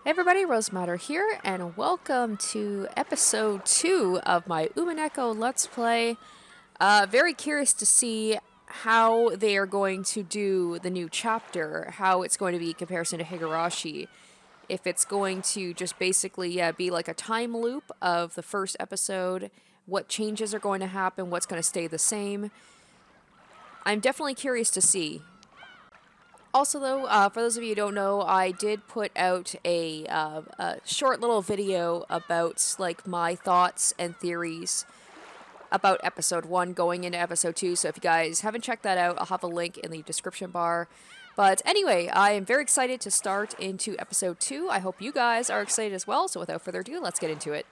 Hey everybody, Rosematter here, and welcome to episode 2 of my Umineko Let's Play. Very curious to see how they are going to do the new chapter, how it's going to be in comparison to Higurashi. If it's going to just basically be like a time loop of the first episode, what changes are going to happen, what's going to stay the same. I'm definitely curious to see. Also, though, for those of you who don't know, I did put out a short little video about like my thoughts and theories about episode 1 going into episode 2. So if you guys haven't checked that out, I'll have a link in the description bar. But anyway, I am very excited to start into episode 2. I hope you guys are excited as well. So without further ado, let's get into it.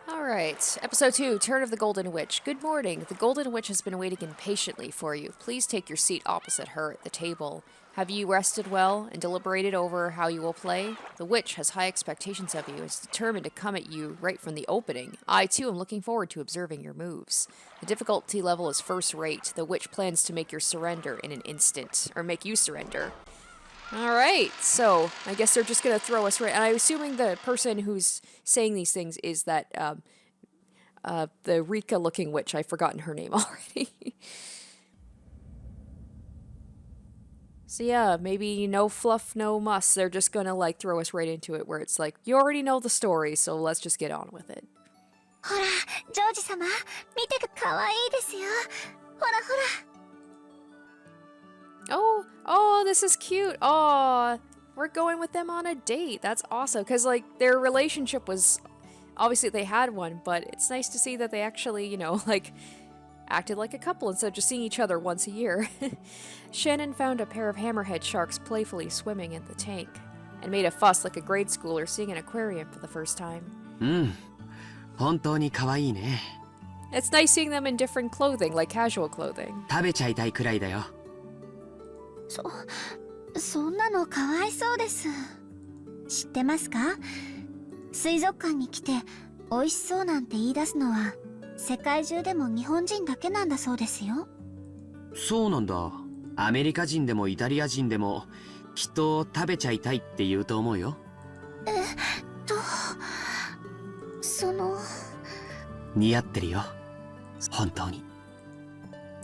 Alright, episode 2, Turn of the Golden Witch. Good morning. The Golden Witch has been waiting impatiently for you. Please take your seat opposite her at the table. Have you rested well and deliberated over how you will play? The witch has high expectations of you and is determined to come at you right from the opening. I, too, am looking forward to observing your moves. The difficulty level is first rate. The witch plans to make your surrender in an instant. Or make you surrender. Alright, so I guess they're just gonna throw us right. And I'm assuming the person who's saying these things is that the Rika looking witch. I've forgotten her name already. So yeah, maybe no fluff, no muss. They're just gonna like throw us right into it where it's like, you already know the story, so let's just get on with it. ほら、ジョージ様、見てくかわいいですよ。ほらほら。Oh, this is cute. Oh, we're going with them on a date. That's awesome. Because, like, their relationship was... Obviously, they had one, but it's nice to see that they actually, you know, like, acted like a couple instead of just seeing each other once a year. Shannon found a pair of hammerhead sharks playfully swimming in the tank and made a fuss like a grade schooler seeing an aquarium for the first time. 本当に可愛いね。 It's nice seeing them in different clothing, like casual clothing. 食べちゃいたいくらいだよ。そんなのかわいそうです。知ってますか？水族館に来て美味しそうなんて言い出すのは世界中でも日本人だけなんだそうですよ。そうなんだ。アメリカ人でもイタリア人でもきっと食べちゃいたいって言うと思うよ。その似合ってるよ。本当に。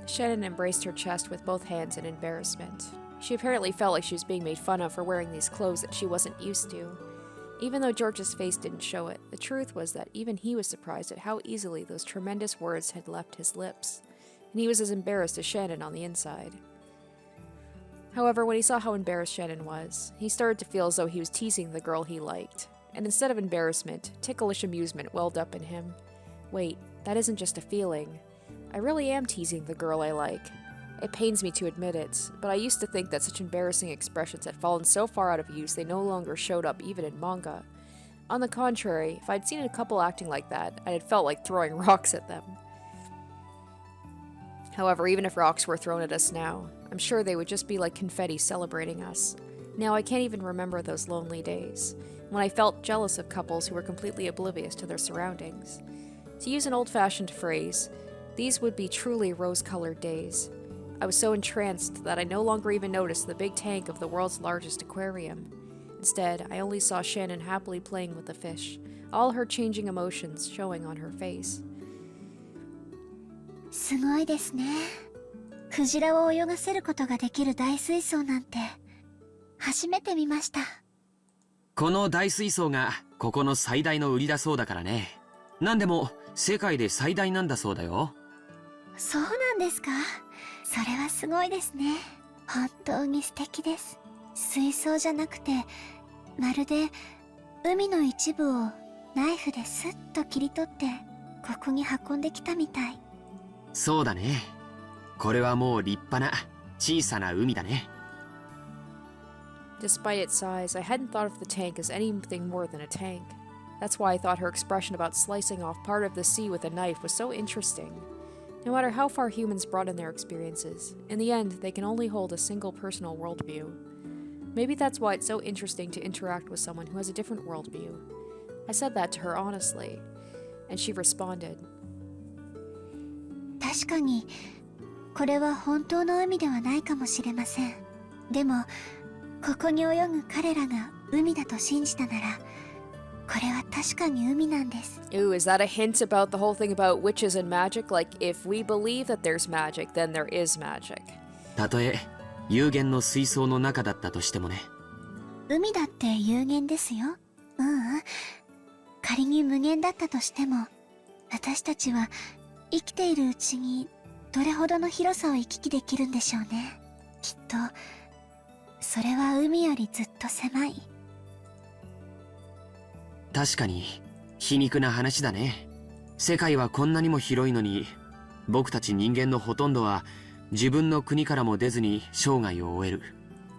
Shannon embraced her chest with both hands in embarrassment. She apparently felt like she was being made fun of for wearing these clothes that she wasn't used to. Even though George's face didn't show it, the truth was that even he was surprised at how easily those tremendous words had left his lips, and he was as embarrassed as Shannon on the inside. However, when he saw how embarrassed Shannon was, he started to feel as though he was teasing the girl he liked, and instead of embarrassment, ticklish amusement welled up in him. Wait, that isn't just a feeling. I really am teasing the girl I like. It pains me to admit it, but I used to think that such embarrassing expressions had fallen so far out of use they no longer showed up even in manga. On the contrary, if I'd seen a couple acting like that, I'd have felt like throwing rocks at them. However, even if rocks were thrown at us now, I'm sure they would just be like confetti celebrating us. Now I can't even remember those lonely days, when I felt jealous of couples who were completely oblivious to their surroundings. To use an old-fashioned phrase, these would be truly rose-colored days. I was so entranced that I no longer even noticed the big tank of the world's largest aquarium. Instead, I only saw Shannon happily playing with the fish, all her changing emotions showing on her face. すごいですね。クジラを泳がせることができる大水槽なんて初めて見ました。この大水槽がここの最大の売りだそうだからね。なんでも世界で最大なんだそうだよ。そうなんですか？それはすごいですね。本当に素敵です。水槽じゃなくて、まるで海の一部をナイフでスッと切り取ってここに運んできたみたい。そうだね。これはもう立派な小さな海だね。Despite its size, I hadn't thought of the tank as anything more than a tank. That's why I thought her expression about slicing off part of the sea with a knife was so interesting. No matter how far humans brought in their experiences, in the end, they can only hold a single personal worldview. Maybe that's why it's so interesting to interact with someone who has a different worldview. I said that to her honestly, and she responded. 確かに、これは本当の海ではないかもしれません。でも、ここに泳ぐ彼らが海だと信じたなら、これは確かに海なんです。 Ooh, is that a hint about the whole thing about witches and magic? Like, if we believe that there's magic, then there is magic. たとえ有限の水槽の中だったとしてもね。海だって有限ですよ。ううん。仮に無限だったとしても、私たちは生きているうちにどれほどの広さを行き来できるんでしょうね。きっとそれは海よりずっと狭い。確かに皮肉な話だね。世界はこんなにも広いのに、僕たち人間のほとんどは自分の国からも出ずに生涯を終える。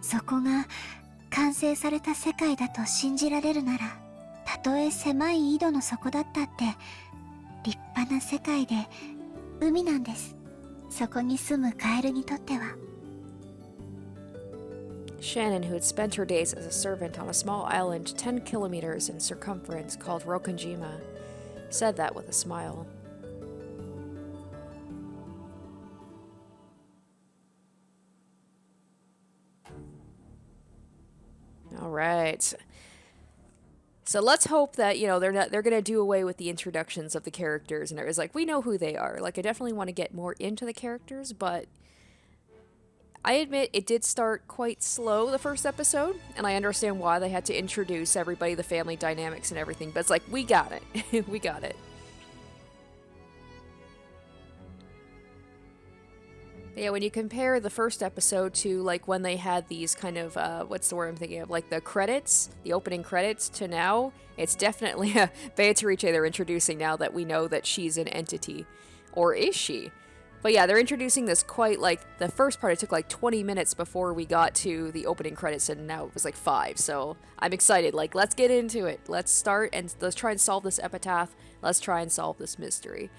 そこが完成された世界だと信じられるなら、たとえ狭い井戸の底だったって立派な世界で海なんです。そこに住むカエルにとっては。 Shannon, who had spent her days as a servant on a small island 10 kilometers in circumference called Rokanjima, said that with a smile. All right. So let's hope that, they're going to do away with the introductions of the characters, and it was like, we know who they are. Like, I definitely want to get more into the characters, but I admit it did start quite slow the first episode, and I understand why they had to introduce everybody, the family dynamics and everything, but it's like, we got it. We got it. But yeah, when you compare the first episode to, like, when they had these kind of, what's the word I'm thinking of, like, the credits, the opening credits, to now, it's definitely a Beatrice they're introducing now that we know that she's an entity. Or is she? But yeah, they're introducing this quite, like, the first part, it took like 20 minutes before we got to the opening credits, and now it was like 5, so I'm excited. Like, let's get into it. Let's start, and let's try and solve this epitaph. Let's try and solve this mystery.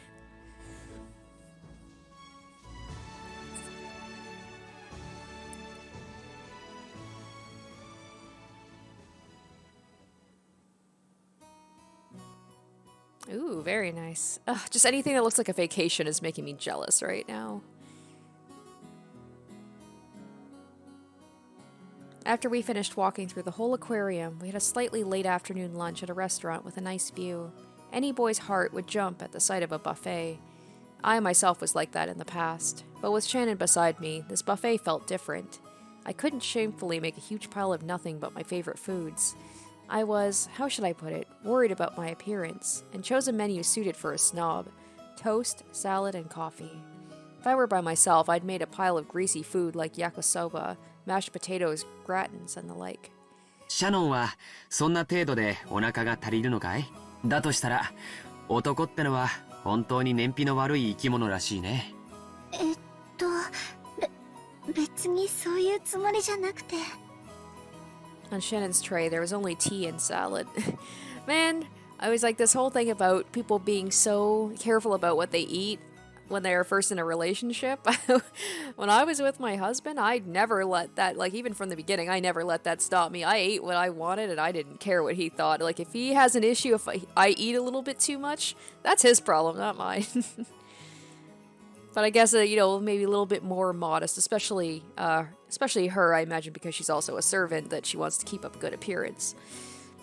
Ooh, very nice. Ugh, just anything that looks like a vacation is making me jealous right now. After we finished walking through the whole aquarium, we had a slightly late afternoon lunch at a restaurant with a nice view. Any boy's heart would jump at the sight of a buffet. I myself was like that in the past, but with Shannon beside me, this buffet felt different. I couldn't shamefully make a huge pile of nothing but my favorite foods. I was, how should I put it, worried about my appearance, and chose a menu suited for a snob: toast, salad, and coffee. If I were by myself, I'd made a pile of greasy food like yakisoba, mashed potatoes, gratins, and the like. シャノンはそんな程度でお腹が足りるのかい？だとしたら、男ってのは本当に燃費の悪い生き物らしいね。別にそういうつもりじゃなくて。 On Shannon's tray, there was only tea and salad. Man, I was like, this whole thing about people being so careful about what they eat when they are first in a relationship. When I was with my husband, I'd never let that, like, even from the beginning, I never let that stop me. I ate what I wanted, and I didn't care what he thought. Like, if he has an issue, if I eat a little bit too much, that's his problem, not mine. But I guess, maybe a little bit more modest, especially her, I imagine, because she's also a servant, that she wants to keep up a good appearance.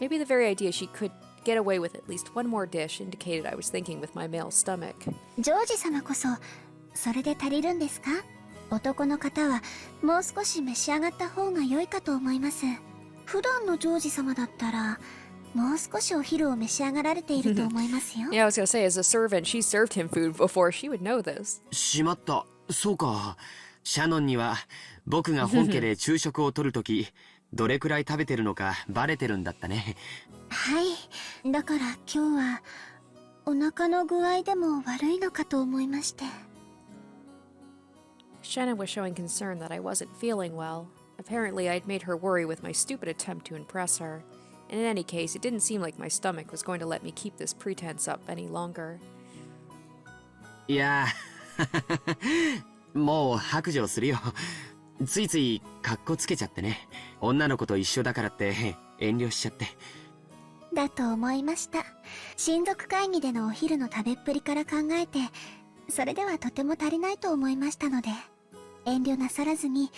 Maybe the very idea she could get away with at least one more dish indicated I was thinking with my male stomach. ジョージ様こそそれで足りるんですか？男の方はもう少し召し上がった方が良いかと思います。普段のジョージ様だったらもう少しお昼を召し上がられていると思いますよ。Yeah, I was gonna say, as a servant, she served him food before. She would know this. しまった。そうか。シャノンには僕が本家で昼食をとるとき、どれくらい食べてるのかバレてるんだったね。はい。だから今日はお腹の具合でも悪いのかと思いまして。Shannon was showing concern that I wasn't feeling well. Apparently, I'd made her worry with my stupid attempt to impress her. And in any case, it didn't seem like my stomach was going to let me keep this pretense up any longer. いやもう白状するよ。ついついカッコつけちゃってね。女の子と一緒だからって遠慮しちゃって。だと思いました。親族会議でのお昼の食べっぷりから考えて、それではとても足りないと思いましたので、遠慮なさらずに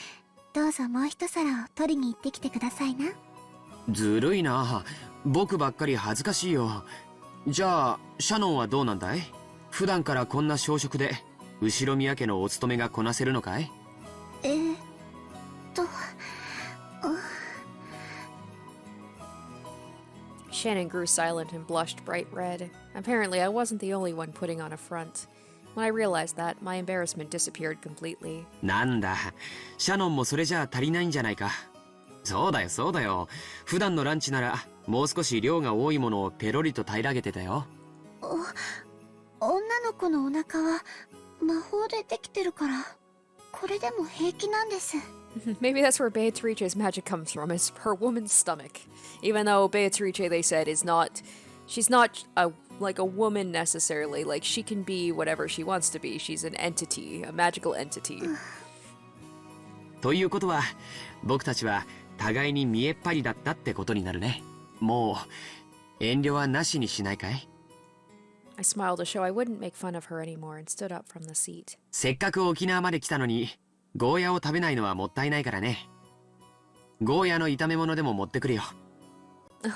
どうぞもう一皿を取りに行ってきてくださいな。ずるいな。僕ばっかり恥ずかしいよ。じゃあシャノンはどうなんだい？普段からこんな小食で後ろ宮家のお勤めがこなせるのかい？と、Shannon grew silent and blushed bright red. Apparently, I wasn't the only one putting on a front. When I realized that, my embarrassment disappeared completely. なんだ、シャノンもそれじゃあ足りないんじゃないか。そうだよそうだよ。普段のランチならもう少し量が多いものをペロリと平らげてたよ。女の子のお腹は魔法でできてるから、これでも平気なんです。Maybe that's where Beatrice's magic comes from, is her woman's stomach. Even though Beatrice, they said, she's not like a woman necessarily. Like, she can be whatever she wants to be. She's an entity, a magical entity. ということは、僕たちは互いに見えっ張りだったってことになるね。もう遠慮はなしにしないかい？ I smiled to show I wouldn't make fun of her anymore and stood up from the seat. せっかく沖縄まで来たのに、ゴーヤを食べないのはもったいないからね。ゴーヤの炒め物でも持ってくるよ。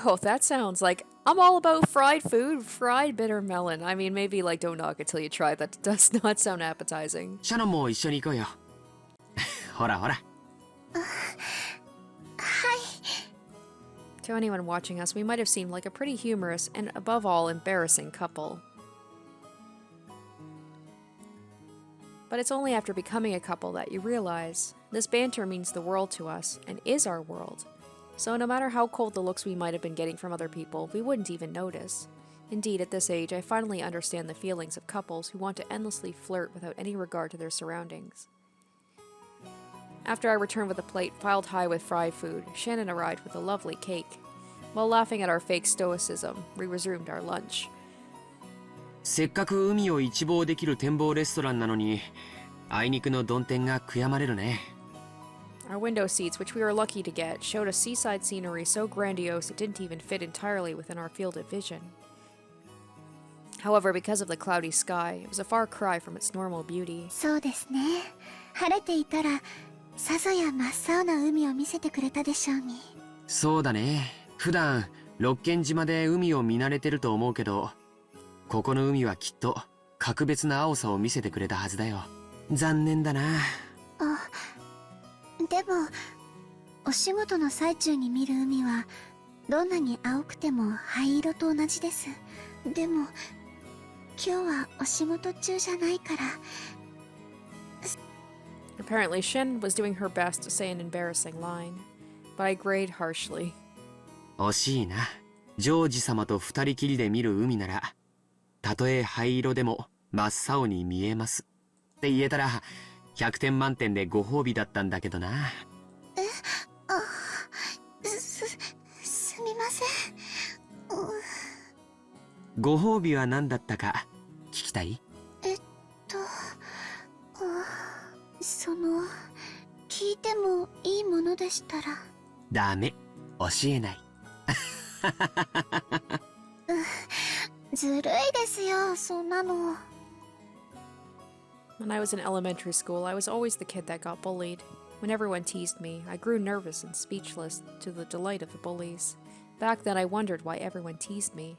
Oh, that sounds like I'm all about fried food, fried bitter melon. I mean, maybe like don't knock it till you try. That does not sound appetizing. シャノンも一緒に行こうよ。ほらほら。To anyone watching us, we might have seemed like a pretty humorous and, above all, embarrassing couple. But it's only after becoming a couple that you realize this banter means the world to us and is our world. So no matter how cold the looks we might have been getting from other people, we wouldn't even notice. Indeed, at this age, I finally understand the feelings of couples who want to endlessly flirt without any regard to their surroundings. After I returned with a plate piled high with fried food, Shannon arrived with a lovely cake. While laughing at our fake stoicism, we resumed our lunch. せっかく海を一望できる展望レストランなのに、あいにくの曇天が悔やまれるね。Our window seats, which we were lucky to get, showed a seaside scenery so grandiose it didn't even fit entirely within our field of vision. However, because of the cloudy sky, it was a far cry from its normal beauty. そうですね。晴れていたら、さぞや真っ青な海を見せてくれたでしょうに。そうだね。普段六軒島で海を見慣れてると思うけど、ここの海はきっと格別な青さを見せてくれたはずだよ。残念だな。でも、お仕事の最中に見る海はどんなに青くても灰色と同じです。でも、今日はお仕事中じゃないから。Apparently, Shen was doing her best to say an embarrassing line, but I grayed harshly. 惜しいな。ジョージ様と二人きりで見る海なら、たとえ灰色でも真っ青に見えます。って言えたら、100点満点でご褒美だったんだけどな。すみません。ご褒美は何だったか聞きたい？聞いてもいいものでしたら。ダメ、教えない。ずるいですよ、そんなの。When I was in elementary school, I was always the kid that got bullied. When everyone teased me, I grew nervous and speechless to the delight of the bullies. Back then, I wondered why everyone teased me.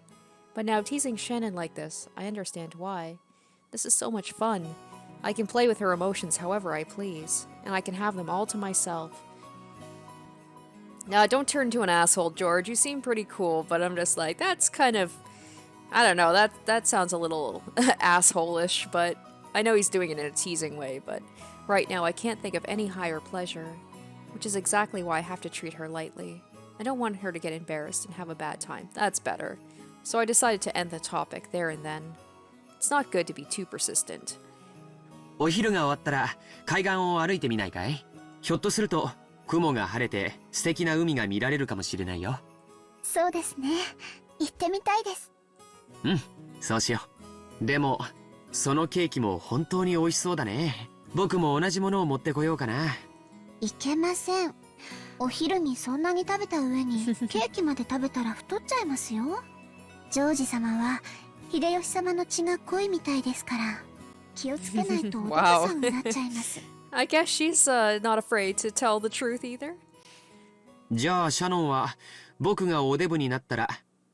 But now, teasing Shannon like this, I understand why. This is so much fun. I can play with her emotions however I please, and I can have them all to myself. Now, don't turn into an asshole, George. You seem pretty cool, but I'm just like, that's kind of... I don't know, that sounds a little asshole-ish, but I know he's doing it in a teasing way, but right now I can't think of any higher pleasure, which is exactly why I have to treat her lightly. I don't want her to get embarrassed and have a bad time. That's better. So I decided to end the topic there and then. It's not good to be too persistent. お昼が終わったら海岸を歩いてみないかい？ひょっとすると雲が晴れて素敵な海が見られるかもしれないよ。そうですね。行ってみたいです。うん、そうしよう。でもそのケーキも本当に美味しそうだね。僕も同じものを持ってこようかな。いけません。お昼にそんなに食べた上にケーキまで食べたら太っちゃいますよ。ジョージ様は秀吉様の血が濃いみたいですから、気をつけないとお父さんになっちゃいます。I guess she's not afraid to tell the truth either. じゃあシャノンは僕がおデブになったら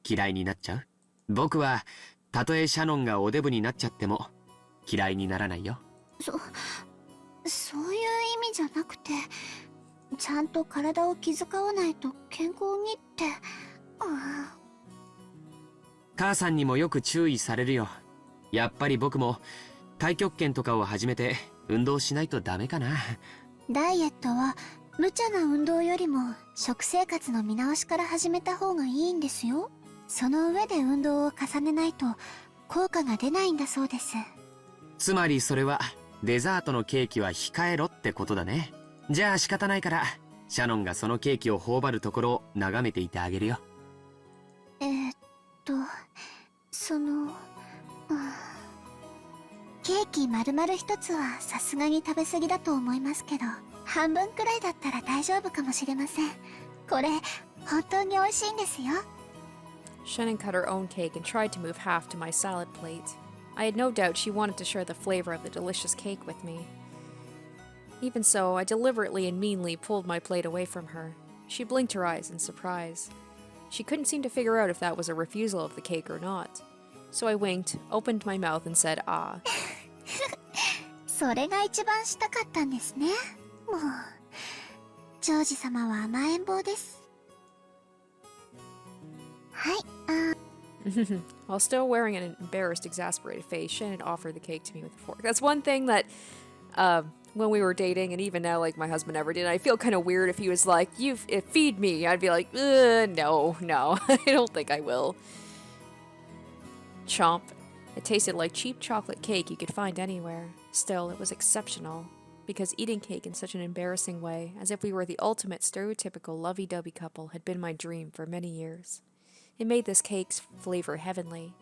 嫌いになっちゃう？僕はたとえシャノンがおデブになっちゃっても嫌いにならないよ。そういう意味じゃなくて、ちゃんと体を気遣わないと健康にって。母さんにもよく注意されるよ。やっぱり僕も太極拳とかを始めて運動しないとダメかな。ダイエットは無茶な運動よりも食生活の見直しから始めた方がいいんですよ。その上で運動を重ねないと効果が出ないんだそうです。つまりそれはデザートのケーキは控えろってことだね。じゃあ仕方ないからシャノンがそのケーキを頬張るところを眺めていてあげるよ。そのケーキ丸々一つはさすがに食べ過ぎだと思いますけど、半分くらいだったら大丈夫かもしれません。これ本当に美味しいんですよ。 Shannon cut her own cake and tried to move half to my salad plate. I had no doubt she wanted to share the flavor of the delicious cake with me. Even so, I deliberately and meanly pulled my plate away from her. She blinked her eyes in surprise. She couldn't seem to figure out if that was a refusal of the cake or not. So I winked, opened my mouth, and said, "Ah." それが一番したかったんですね。もうジョージ様は甘えん坊です。はい。While still wearing an embarrassed, exasperated face, Shannon offered the cake to me with a fork. That's one thing that, when we were dating, and even now, like, my husband never did. I feel kind of weird if he was like, feed me. I'd be like, no, I don't think I will. Chomp. It tasted like cheap chocolate cake you could find anywhere. Still, it was exceptional, because eating cake in such an embarrassing way, as if we were the ultimate stereotypical lovey-dovey couple, had been my dream for many years. It made this cake's flavor heavenly.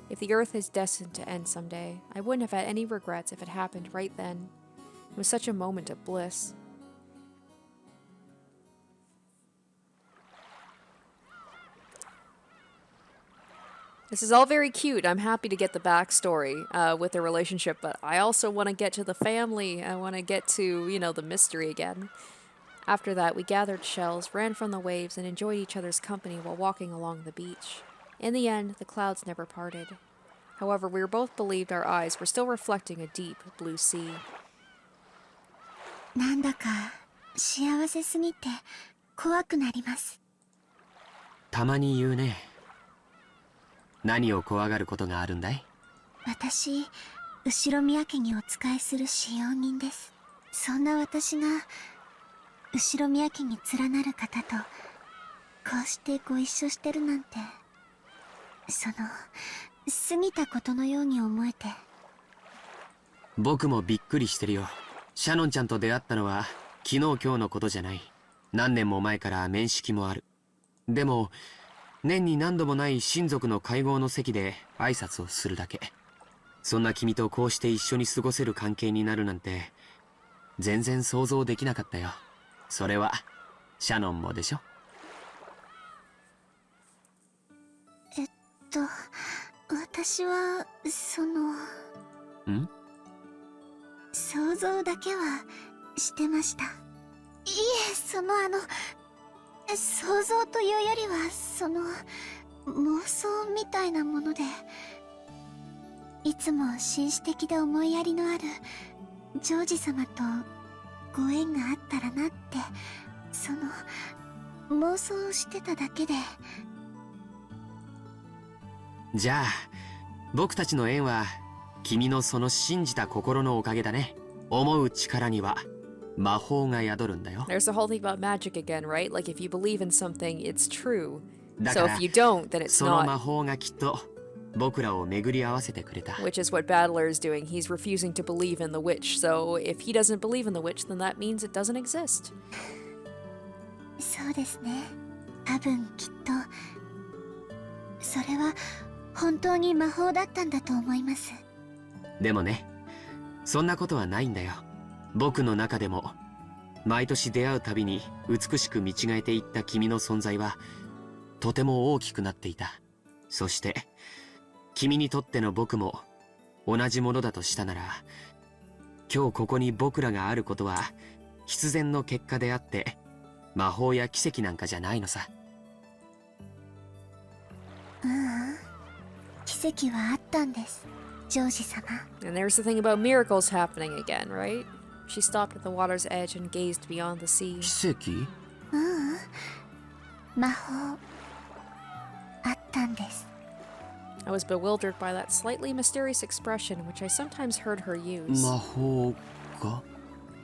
If the earth is destined to end someday, I wouldn't have had any regrets if it happened right then. It was such a moment of bliss. This is all very cute. I'm happy to get the backstory with the relationship, but I also want to get to the family. I want to get to, the mystery again. After that, we gathered shells, ran from the waves, and enjoyed each other's company while walking along the beach. In the end, the clouds never parted. However, we both believed our eyes were still reflecting a deep blue sea. なんだか幸せすぎて怖くなります。たまに言うね。何を怖がることがあるんだい？私、後宮家にお仕えする使用人です。そんな私が後宮家に連なる方とこうしてご一緒してるなんて、過ぎたことのように思えて。僕もびっくりしてるよ。シャノンちゃんと出会ったのは昨日今日のことじゃない。何年も前から面識もある。でも年に何度もない親族の会合の席で挨拶をするだけ。そんな君とこうして一緒に過ごせる関係になるなんて全然想像できなかったよ。それはシャノンもでしょ？私は想像だけはしてました。いえ、想像というよりは妄想みたいなもので、いつも紳士的で思いやりのあるジョージ様とご縁があったらなって、妄想してただけで。じゃあ僕たちの縁は君のその信じた心のおかげだね。思う力には魔法が宿るんだよ。 There's the whole thing about magic again, right? Like if you believe in something, it's true. だか So ら if you don't, then it's その魔 not. 法がきっと僕らを巡り合わせてくれた。 Which is what Battler is doing. He's refusing to believe in the witch. So if he doesn't believe in the witch, then that means it doesn't exist. そうですね。多分きっとそれは本当に魔法だったんだと思います。でもね、そんなことはないんだよ。僕の中でも毎年出会うたびに美しく見違えていった君の存在はとても大きくなっていた。そして君にとっての僕も同じものだとしたなら、今日ここに僕らがあることは必然の結果であって魔法や奇跡なんかじゃないのさ。奇跡はあったんです、ジョージ様。 And there's the thing about miracles happening again, right? She stopped at the water's edge and gazed beyond the sea. 奇跡？魔法あったんです。 I was bewildered by that slightly mysterious expression which I sometimes heard her use. 魔法が？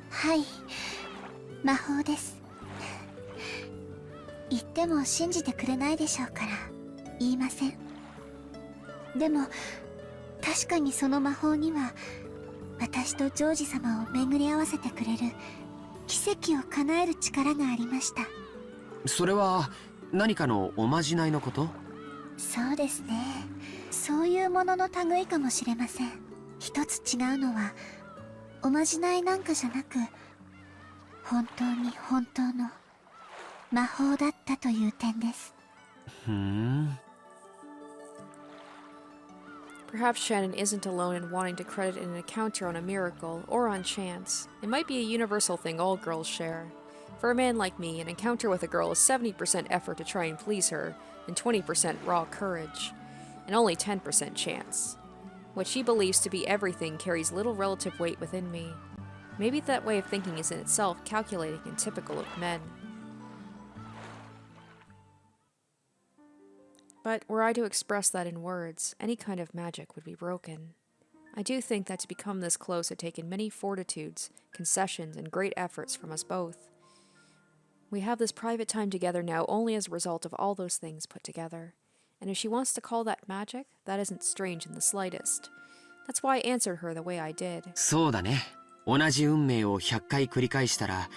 はい、魔法です。言っても信じてくれないでしょうから言いません。でも確かにその魔法には私とジョージ様を巡り合わせてくれる奇跡を叶える力がありました。それは何かのおまじないのこと？そうですね、そういうものの類かもしれません。一つ違うのはおまじないなんかじゃなく、本当に本当の魔法だったという点です。ふん。Perhaps Shannon isn't alone in wanting to credit an encounter on a miracle or on chance. It might be a universal thing all girls share. For a man like me, an encounter with a girl is 70% effort to try and please her, and 20% raw courage, and only 10% chance. What she believes to be everything carries little relative weight within me. Maybe that way of thinking is in itself calculating and typical of men. But were I to express that in words, any kind of magic would be broken. I do think that to become this close had taken many fortitudes, concessions, and great efforts from us both. We have this private time together now only as a result of all those things put together. And if she wants to call that magic, that isn't strange in the slightest. That's why I answered her the way I did. そうだね。同じ運命を100回繰り返したら、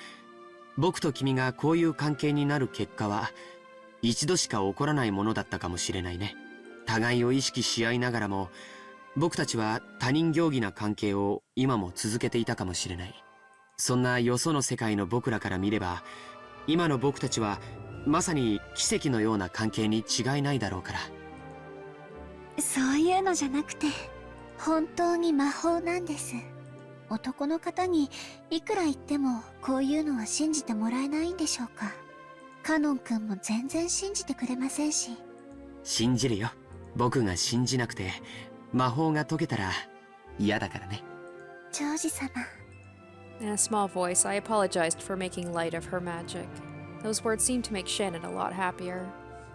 僕と君がこういう関係になる結果は一度しか起こらないものだったかもしれないね。互いを意識し合いながらも、僕たちは他人行儀な関係を今も続けていたかもしれない。そんなよその世界の僕らから見れば、今の僕たちはまさに奇跡のような関係に違いないだろうから。そういうのじゃなくて、本当に魔法なんです。男の方にいくら言ってもこういうのは信じてもらえないんでしょうか。カノン君も全然信じてくれませんし。信じるよ。僕が信じなくて魔法が解けたら嫌だからね。ジョージ様。 In a small voice, I apologized for making light of her magic. Those words seemed to make Shannon a lot happier.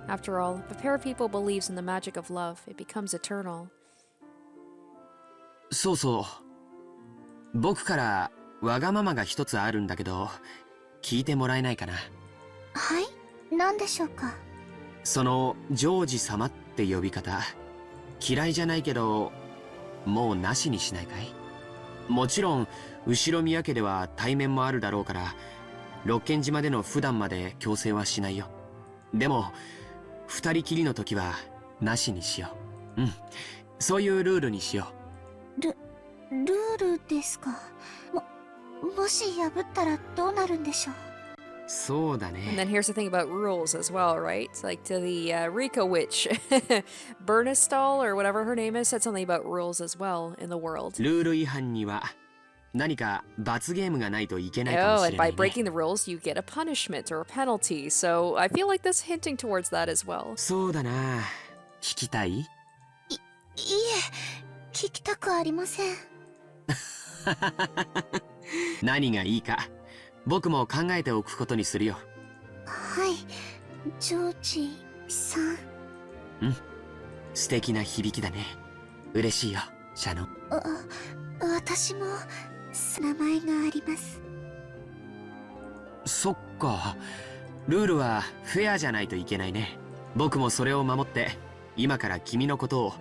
After all, if a pair of people believes in the magic of love, it becomes eternal. そうそう。僕からわがままが一つあるんだけど、聞いてもらえないかな。はい、何でしょうか。そのジョージ様って呼び方、嫌いじゃないけど、もうなしにしないかい？もちろん後宮家では対面もあるだろうから、六軒島での普段まで強制はしないよ。でも二人きりの時はなしにしよう。うん、そういうルールにしよう。ルールですか。もし破ったらどうなるんでしょう。そうだ And ね。 then here's the thing about rules as well, right? Like to the Rika witch, Bernistol or whatever her name is, said something about rules as well in the world. ルール違反には何か罰ゲームがないといけないかも Oh, し and れな by いね。 breaking the rules, you get a punishment or a penalty. So I feel like this hinting towards that as well. そうだな。聞きたい？いえ、聞きたくありません。何がいいか僕も考えておくことにするよ。はい、ジョージさん。素敵な響きだね。嬉しいよ、シャノン。私も名前があります。そっか。ルールはフェアじゃないといけないね。僕もそれを守って今から君のことを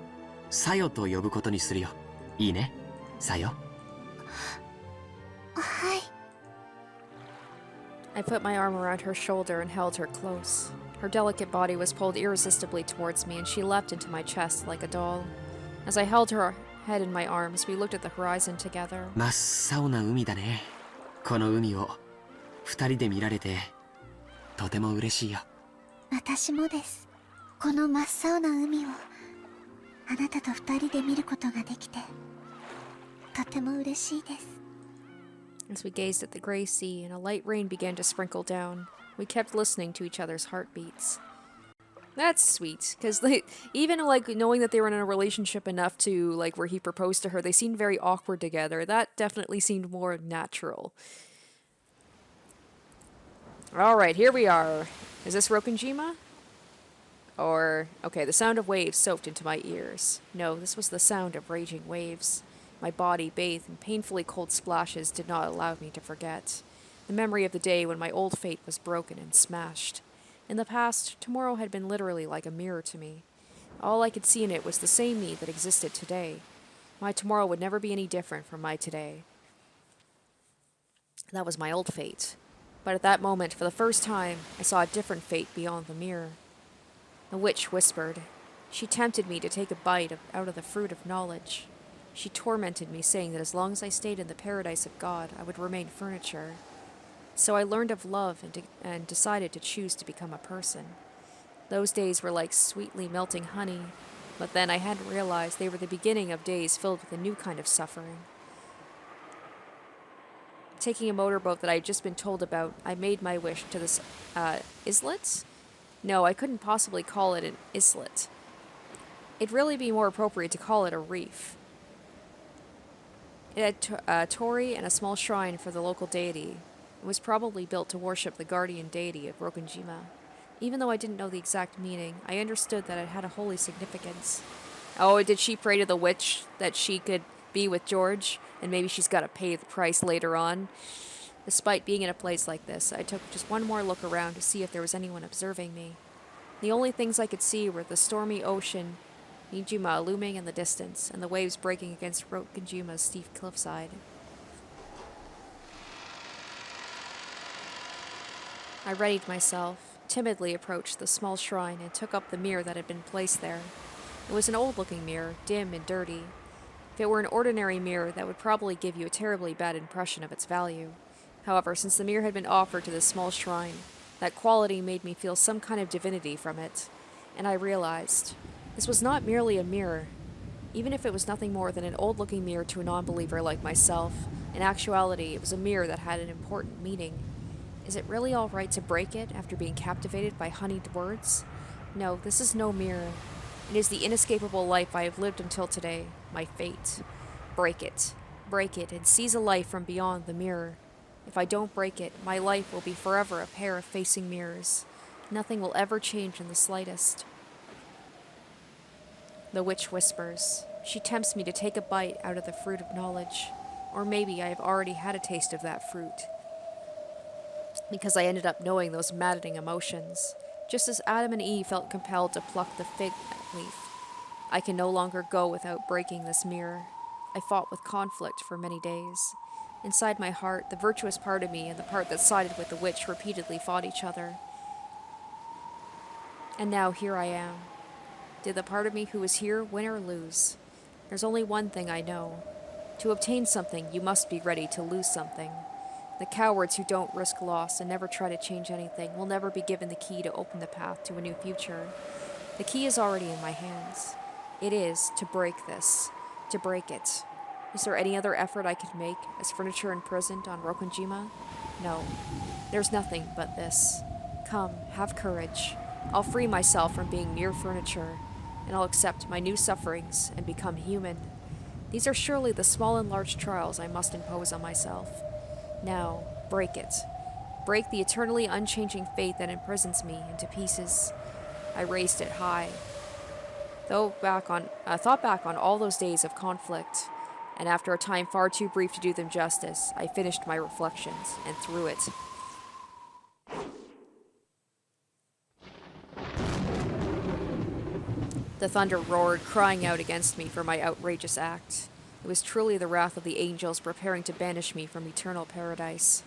サヨと呼ぶことにするよ。いいね、サヨ。はい。 I put my arm around her shoulder and held her close. Her delicate body was pulled irresistibly towards me, and she leapt into my chest like a doll. As I held her head in my arms, we looked at the horizon together. 真っ青な海だね。この海を二人で見られてとても嬉しいよ。私もです。この真っ青な海をあなたと二人で見ることができてとても嬉しいです。 As we gazed at the gray sea and a light rain began to sprinkle down, we kept listening to each other's heartbeats. That's sweet, because like even like knowing that they were in a relationship enough to like where he proposed to her, they seemed very awkward together. That definitely seemed more natural. All right, here we are. Is this Rokunjima? Or okay, the sound of waves soaked into my ears. No, this was the sound of raging waves. My body, bathed in painfully cold splashes, did not allow me to forget the memory of the day when my old fate was broken and smashed. In the past, tomorrow had been literally like a mirror to me. All I could see in it was the same me that existed today. My tomorrow would never be any different from my today. That was my old fate. But at that moment, for the first time, I saw a different fate beyond the mirror. The witch whispered. She tempted me to take a bite out of the fruit of knowledge. She tormented me, saying that as long as I stayed in the paradise of God, I would remain furniture. So I learned of love and decided to choose to become a person. Those days were like sweetly melting honey, but then I hadn't realized they were the beginning of days filled with a new kind of suffering. Taking a motorboat that I had just been told about, I made my wish to this, islet? No, I couldn't possibly call it an islet. It'd really be more appropriate to call it a reef. It had a torii and a small shrine for the local deity. It was probably built to worship the guardian deity of Rokunjima. Even though I didn't know the exact meaning, I understood that it had a holy significance. Oh, did she pray to the witch that she could be with George? And maybe she's got to pay the price later on? Despite being in a place like this, I took just one more look around to see if there was anyone observing me. The only things I could see were the stormy ocean, Nijima looming in the distance, and the waves breaking against Rokunjima's steep cliffside. I readied myself, timidly approached the small shrine, and took up the mirror that had been placed there. It was an old-looking mirror, dim and dirty. If it were an ordinary mirror, that would probably give you a terribly bad impression of its value. However, since the mirror had been offered to this small shrine, that quality made me feel some kind of divinity from it. And I realized, this was not merely a mirror. Even if it was nothing more than an old-looking mirror to a non-believer like myself, in actuality, it was a mirror that had an important meaning. Is it really all right to break it after being captivated by honeyed words? No, this is no mirror. It is the inescapable life I have lived until today, my fate. Break it, and seize a life from beyond the mirror. If I don't break it, my life will be forever a pair of facing mirrors. Nothing will ever change in the slightest. The witch whispers. She tempts me to take a bite out of the fruit of knowledge. Or maybe I have already had a taste of that fruit, because I ended up knowing those maddening emotions. Just as Adam and Eve felt compelled to pluck the fig leaf, I can no longer go without breaking this mirror. I fought with conflict for many days. Inside my heart, the virtuous part of me and the part that sided with the witch repeatedly fought each other. And now here I am. Did the part of me who was here win or lose? There's only one thing I know. To obtain something, you must be ready to lose something. The cowards who don't risk loss and never try to change anything will never be given the key to open the path to a new future. The key is already in my hands. It is to break this, to break it. Is there any other effort I could make as furniture imprisoned on Rokunjima? No. There's nothing but this. Come, have courage. I'll free myself from being mere furniture, and I'll accept my new sufferings and become human. These are surely the small and large trials I must impose on myself. Now, break it. Break the eternally unchanging fate that imprisons me into pieces. I raised it high. Thought back on all those days of conflict, and after a time far too brief to do them justice, I finished my reflections and threw it. The thunder roared, crying out against me for my outrageous act. It was truly the wrath of the angels preparing to banish me from eternal paradise.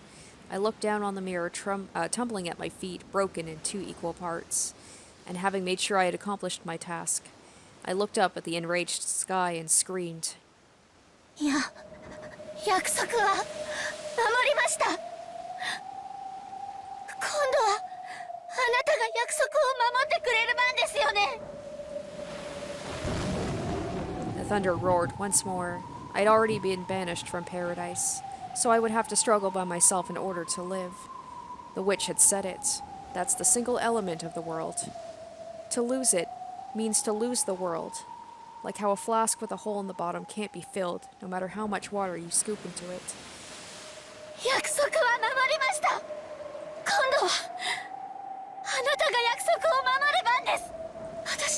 I looked down on the mirror, tumbling at my feet, broken in two equal parts. And having made sure I had accomplished my task, I looked up at the enraged sky and screamed. いや、約束は守りました。今度はあなたが約束を守ってくれる番ですよね。The thunder roared once more. I'd already been banished from paradise, so I would have to struggle by myself in order to live. The witch had said it. That's the single element of the world. To lose it means to lose the world. Like how a flask with a hole in the bottom can't be filled, no matter how much water you scoop into it. 約束は守りました。今度はあなたが約束を守る番です。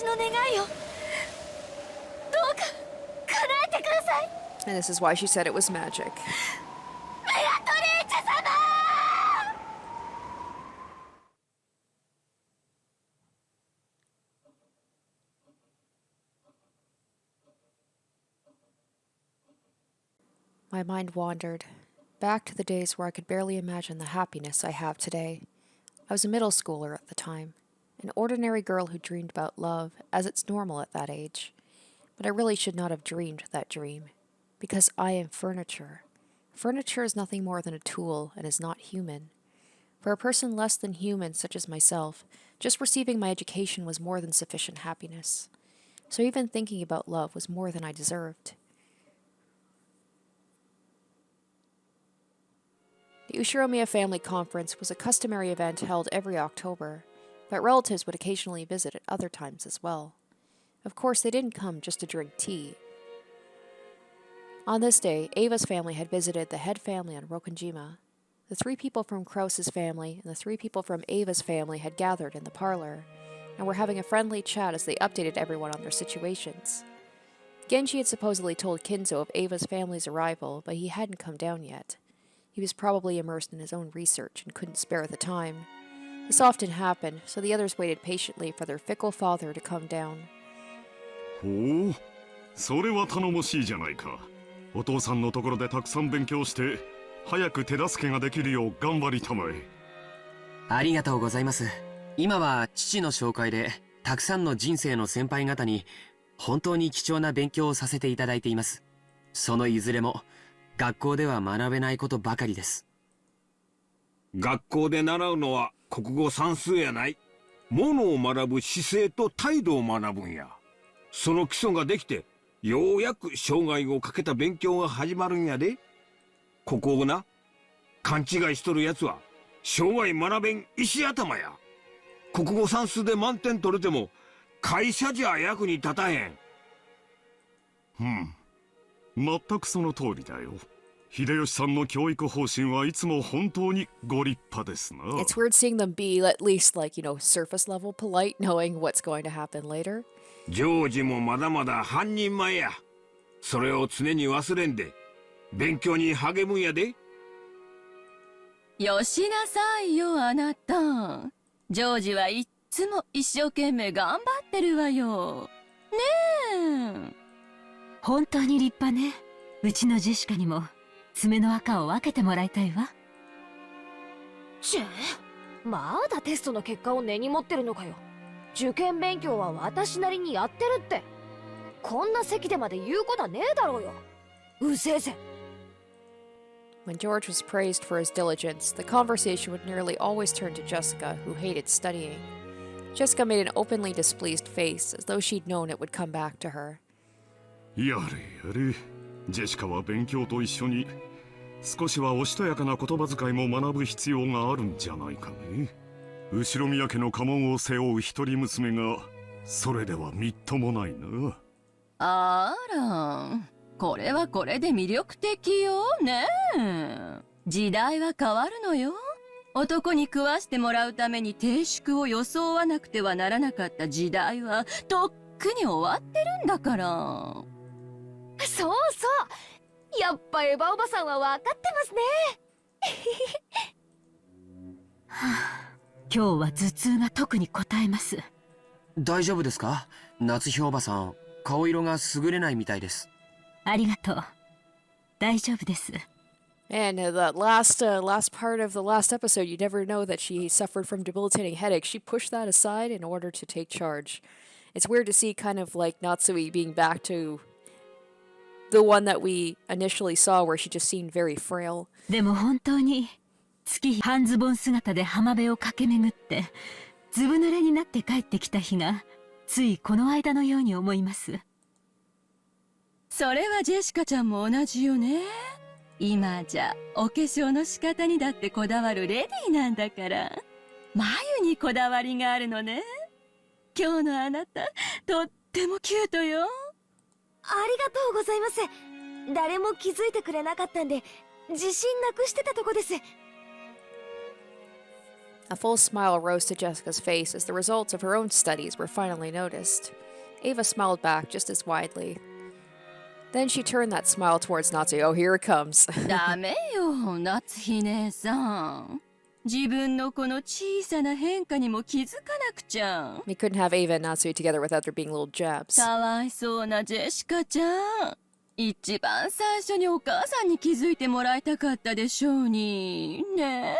私の願いをどうか叶えてください。 And this is why she said it was magic. ベアトリーチェ様。 My mind wandered, back to the days where I could barely imagine the happiness I have today. I was a middle schooler at the time, an ordinary girl who dreamed about love, as it's normal at that age. But I really should not have dreamed that dream, because I am furniture. Furniture is nothing more than a tool and is not human. For a person less than human, such as myself, just receiving my education was more than sufficient happiness. So even thinking about love was more than I deserved. The Ushiromiya family conference was a customary event held every October, but relatives would occasionally visit at other times as well. Of course, they didn't come just to drink tea. On this day, Ava's family had visited the head family on Rokonjima. The 3 people from Kraus's family and the 3 people from Ava's family had gathered in the parlor, and were having a friendly chat as they updated everyone on their situations. Genji had supposedly told Kinzo of Ava's family's arrival, but he hadn't come down yet. He was probably immersed in his own research and couldn't spare the time. This often happened, so the others waited patiently for their fickle father to come down. ほう、それは頼もしいじゃないか。お父さんのところでたくさん勉強して、早く手助けができるよう頑張りたまえ。ありがとうございます。今は父の紹介で、たくさんの人生の先輩方に、本当に貴重な勉強をさせていただいています。そのいずれも、学校では学べないことばかりです。学校で習うのは国語算数やない。ものを学ぶ姿勢と態度を学ぶんや。その基礎ができて、ようやく生涯をかけた勉強が始まるんやで。ここをな、勘違いしとるやつは、生涯学べん石頭や。国語算数で満点取れても、会社じゃ役に立たへん。全くその通りだよ。秀吉さんの教育方針はいつも本当にご立派ですな。It's weird seeing them be at least like, surface level polite, knowing what's going to happen later. ジョージもまだまだ半人前や。それを常に忘れんで、勉強に励むんやで。よしなさいよ、あなた。ジョージはいっつも一生懸命頑張ってるわよ。ねえ。本当に立派ね。うちのジェシカにも爪の赤を分けてもらいたいわ。チェ、まだテストの結果を根に持ってるのかよ。受験勉強は私なりにやってるって。こんな席でまで言うことはねえだろうよ。うせえぜ。When George was praised for his diligence, the conversation would nearly always turn to Jessica, who hated studying. Jessica made an openly displeased face, as though she'd known it would come back to her. やれやれ、ジェシカは勉強と一緒に少しはおしとやかな言葉遣いも学ぶ必要があるんじゃないかね。後宮家の家紋を背負う一人娘がそれではみっともないな。あら、これはこれで魅力的よねえ。時代は変わるのよ。男に食わしてもらうために定宿を装わなくてはならなかった時代はとっくに終わってるんだから。そうそう、やっぱエヴァおばさんは分かってますね。今日は頭痛が特にこたえます。大丈夫ですか？夏日おばさん、顔色が優れないみたいです。ありがとう。大丈夫です。And that last part of the last episode, you never know that she suffered from debilitating headache. She pushed that aside in order to take charge. It's weird to see kind of like Natsui being back to the one that we initially saw where she just seemed very frail. でも本当に月日半ズボン姿で浜辺を駆け巡ってずぶ濡れになって帰ってきた日がついこの間のように思います。それはジェシカちゃんも同じよね。今じゃお化粧の仕方にだってこだわるレディーなんだから。眉にこだわりがあるのね。今日のあなた、とってもキュートよ。ありがとうございます。誰も気づいてくれなかったんで、自信なくしてたとこです。A full smile rose to Jessica's face as the results of her own studies were finally noticed. Ava smiled back just as widely. Then she turned that smile towards Natsu. Oh, here it comes. ダメよ、夏日姉さん。自分のこの小さな変化にも気づかなくちゃ。We couldn't have Ava and Natsu together without there being little jabs. かわいそうなジェシカちゃん。一番最初にお母さんに気づいてもらいたかったでしょうに。ね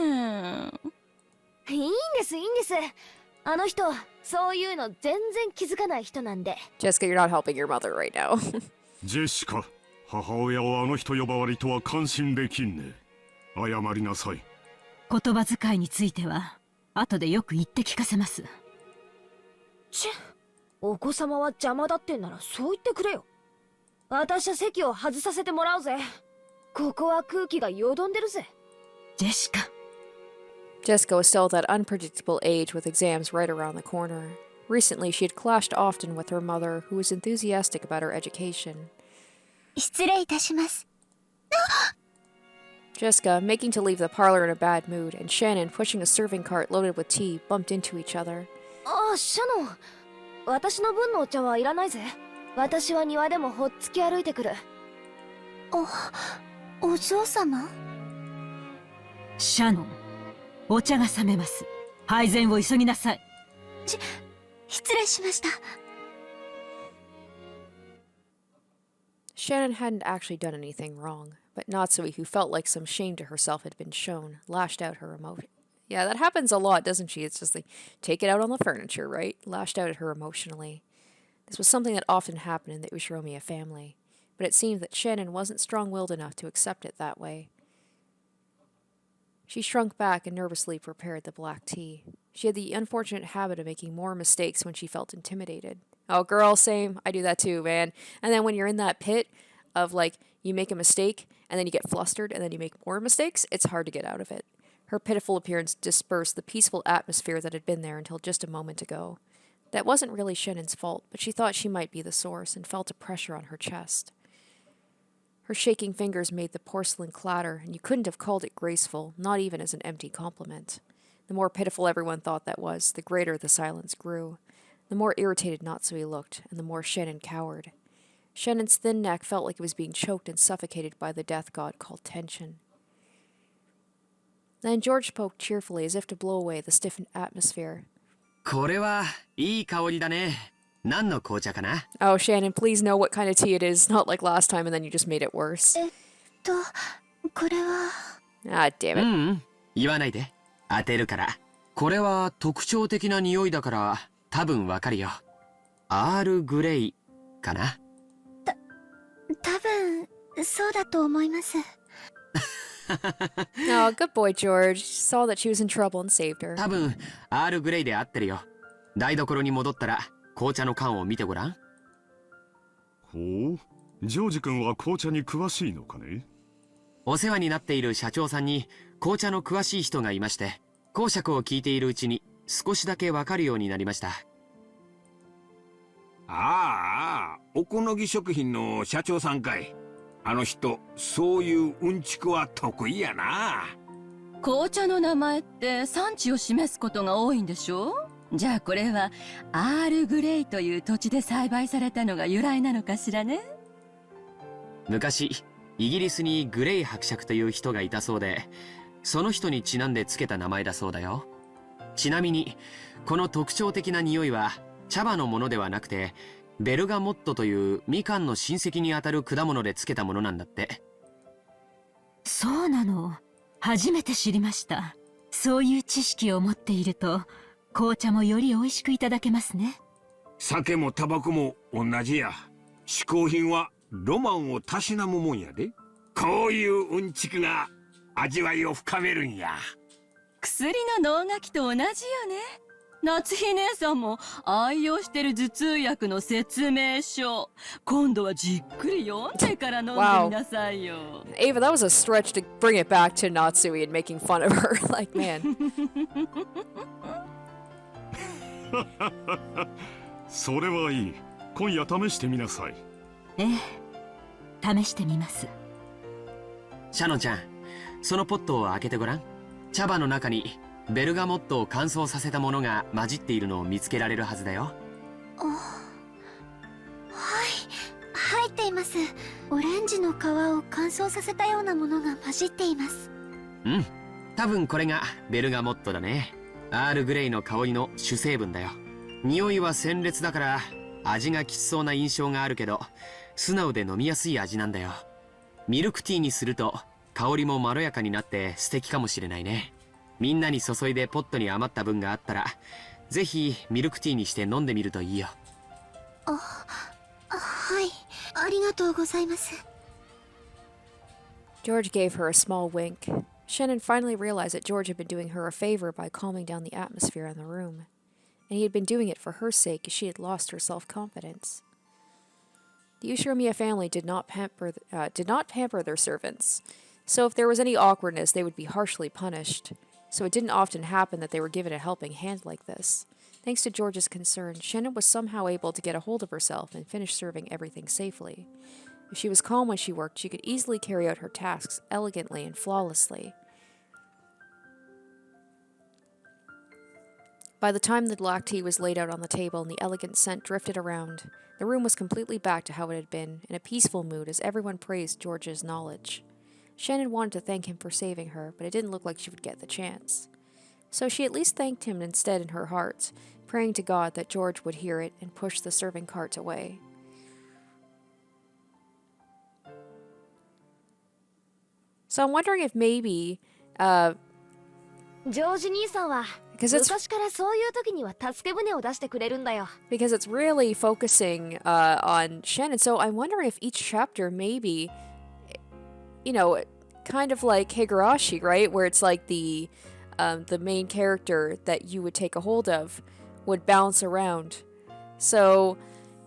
え。いいんです、いいんです。あの人、そういうの全然気づかない人なんで。Jessica, you're not helping your mother right now. ジェシカ、母親をあの人呼ばわりとは感心できんね。謝りなさい。言葉遣いについては後でよく言って聞かせます。お子様は邪魔だってんならそう言ってくれよ。私は席を外させてもらうぜ。ここは空気がよどんでるぜ。ジェシカ。Jessica was still at that unpredictable age with exams right around the corner. Recently, she had clashed often with her mother, who was enthusiastic about her education. 失礼いたします。Jessica, making to leave the parlor in a bad mood, and Shannon, pushing a serving cart loaded with tea, bumped into each other. ああ、シャノン。私の分のお茶はいらないぜ。私は庭でもほっつき歩いてくる。お嬢様？シャノン、お茶が冷めます。配膳を急ぎなさい。失礼しました。Shannon hadn't actually done anything wrong, but Natsui, who felt like some shame to herself had been shown, lashed out her emotion. Yeah, that happens a lot, doesn't she? It's just like, take it out on the furniture, right? Lashed out at her emotionally. This was something that often happened in the Ushiromiya family, but it seemed that Shannon wasn't strong-willed enough to accept it that way. She shrunk back and nervously prepared the black tea. She had the unfortunate habit of making more mistakes when she felt intimidated. Oh, girl, same. I do that too, man. And then when you're in that pit of, like, you make a mistake, and then you get flustered, and then you make more mistakes, it's hard to get out of it. Her pitiful appearance dispersed the peaceful atmosphere that had been there until just a moment ago. That wasn't really Shannon's fault, but she thought she might be the source and felt a pressure on her chest. Her shaking fingers made the porcelain clatter, and you couldn't have called it graceful, not even as an empty compliment. The more pitiful everyone thought that was, the greater the silence grew. The more irritated Natsui looked, and the more Shannon cowered. Shannon's thin neck felt like it was being choked and suffocated by the death god called tension. Then George spoke cheerfully as if to blow away the stiffened atmosphere. これはいい香りだね。何の紅茶かな？ Oh, Shannon, please know what kind of tea it is, not like last time and then you just made it worse. これは... Ah, damn it. 言わないで。当てるから。これは特徴的な匂いだから多分わかるよ。アールグレイかな？多分そうだと思います。Oh, good boy, George. Saw that she was in trouble and saved her. 多分アールグレイで合ってるよ。台所に戻ったら紅茶の缶を見てごらん。ほう、ジョージ君は紅茶に詳しいのかね？お世話になっている社長さんに紅茶の詳しい人がいまして、講釈を聞いているうちに少しだけわかるようになりました。ああ、おこのぎ食品の社長さんかい。あの人、そういううんちくは得意やな。紅茶の名前って産地を示すことが多いんでしょ？じゃあこれはアールグレイという土地で栽培されたのが由来なのかしらね。昔イギリスにグレイ伯爵という人がいたそうで、その人にちなんでつけた名前だそうだよ。ちなみにこの特徴的な匂いは茶葉のものではなくて、ベルガモットというみかんの親戚にあたる果物でつけたものなんだって。そうなの。初めて知りました。そういう知識を持っていると紅茶もより美味しくいただけますね。酒もタバコも同じや。嗜好品はロマンをたしなむもんやで。こういううんちくが味わいを深めるんや。薬の能書きと同じよね。夏日姉さんも愛用してる頭痛薬の説明書、今度はじっくり読んでから飲んでみなさいよ。Ava, that was a stretch to bring it back to Natsui and making fun of her. Like, man. それはいい。今夜試してみなさい。ええ、試してみます。シャノンちゃん、そのポットを開けてごらん。茶葉の中にベルガモットを乾燥させたものが混じっているのを見つけられるはずだよ。はい、入っています。オレンジの皮を乾燥させたようなものが混じっています。うん、多分これがベルガモットだね。アールグレイの香りの主成分だよ。匂いは鮮烈だから味がきつそうな印象があるけど、素直で飲みやすい味なんだよ。ミルクティーにすると香りもまろやかになって素敵かもしれないね。みんなに注いでポットに余った分があったら、ぜひミルクティーにして飲んでみるといいよ。はい、ありがとうございます。George gave her a small wink. Shannon finally realized that George had been doing her a favor by calming down the atmosphere in the room, and he had been doing it for her sake as she had lost her self-confidence. The Ushiromiya family did not pamper their servants, so if there was any awkwardness, they would be harshly punished. So it didn't often happen that they were given a helping hand like this. Thanks to George's concern, Shannon was somehow able to get a hold of herself and finish serving everything safely. If she was calm when she worked, she could easily carry out her tasks elegantly and flawlessly. By the time the black tea was laid out on the table and the elegant scent drifted around, the room was completely back to how it had been, in a peaceful mood as everyone praised George's knowledge. Shannon wanted to thank him for saving her, but it didn't look like she would get the chance. So she at least thanked him instead in her heart, praying to God that George would hear it and push the serving cart away. So I'm wondering if maybe, ジョージ兄さんは because it's 昔からそういう時には助け舟を出してくれるんだよ。 because it's really focusing on Shannon. So I'm wondering if each chapter maybe, you know, kind of like Higurashi, right, where it's like the main character that you would take a hold of would bounce around. So,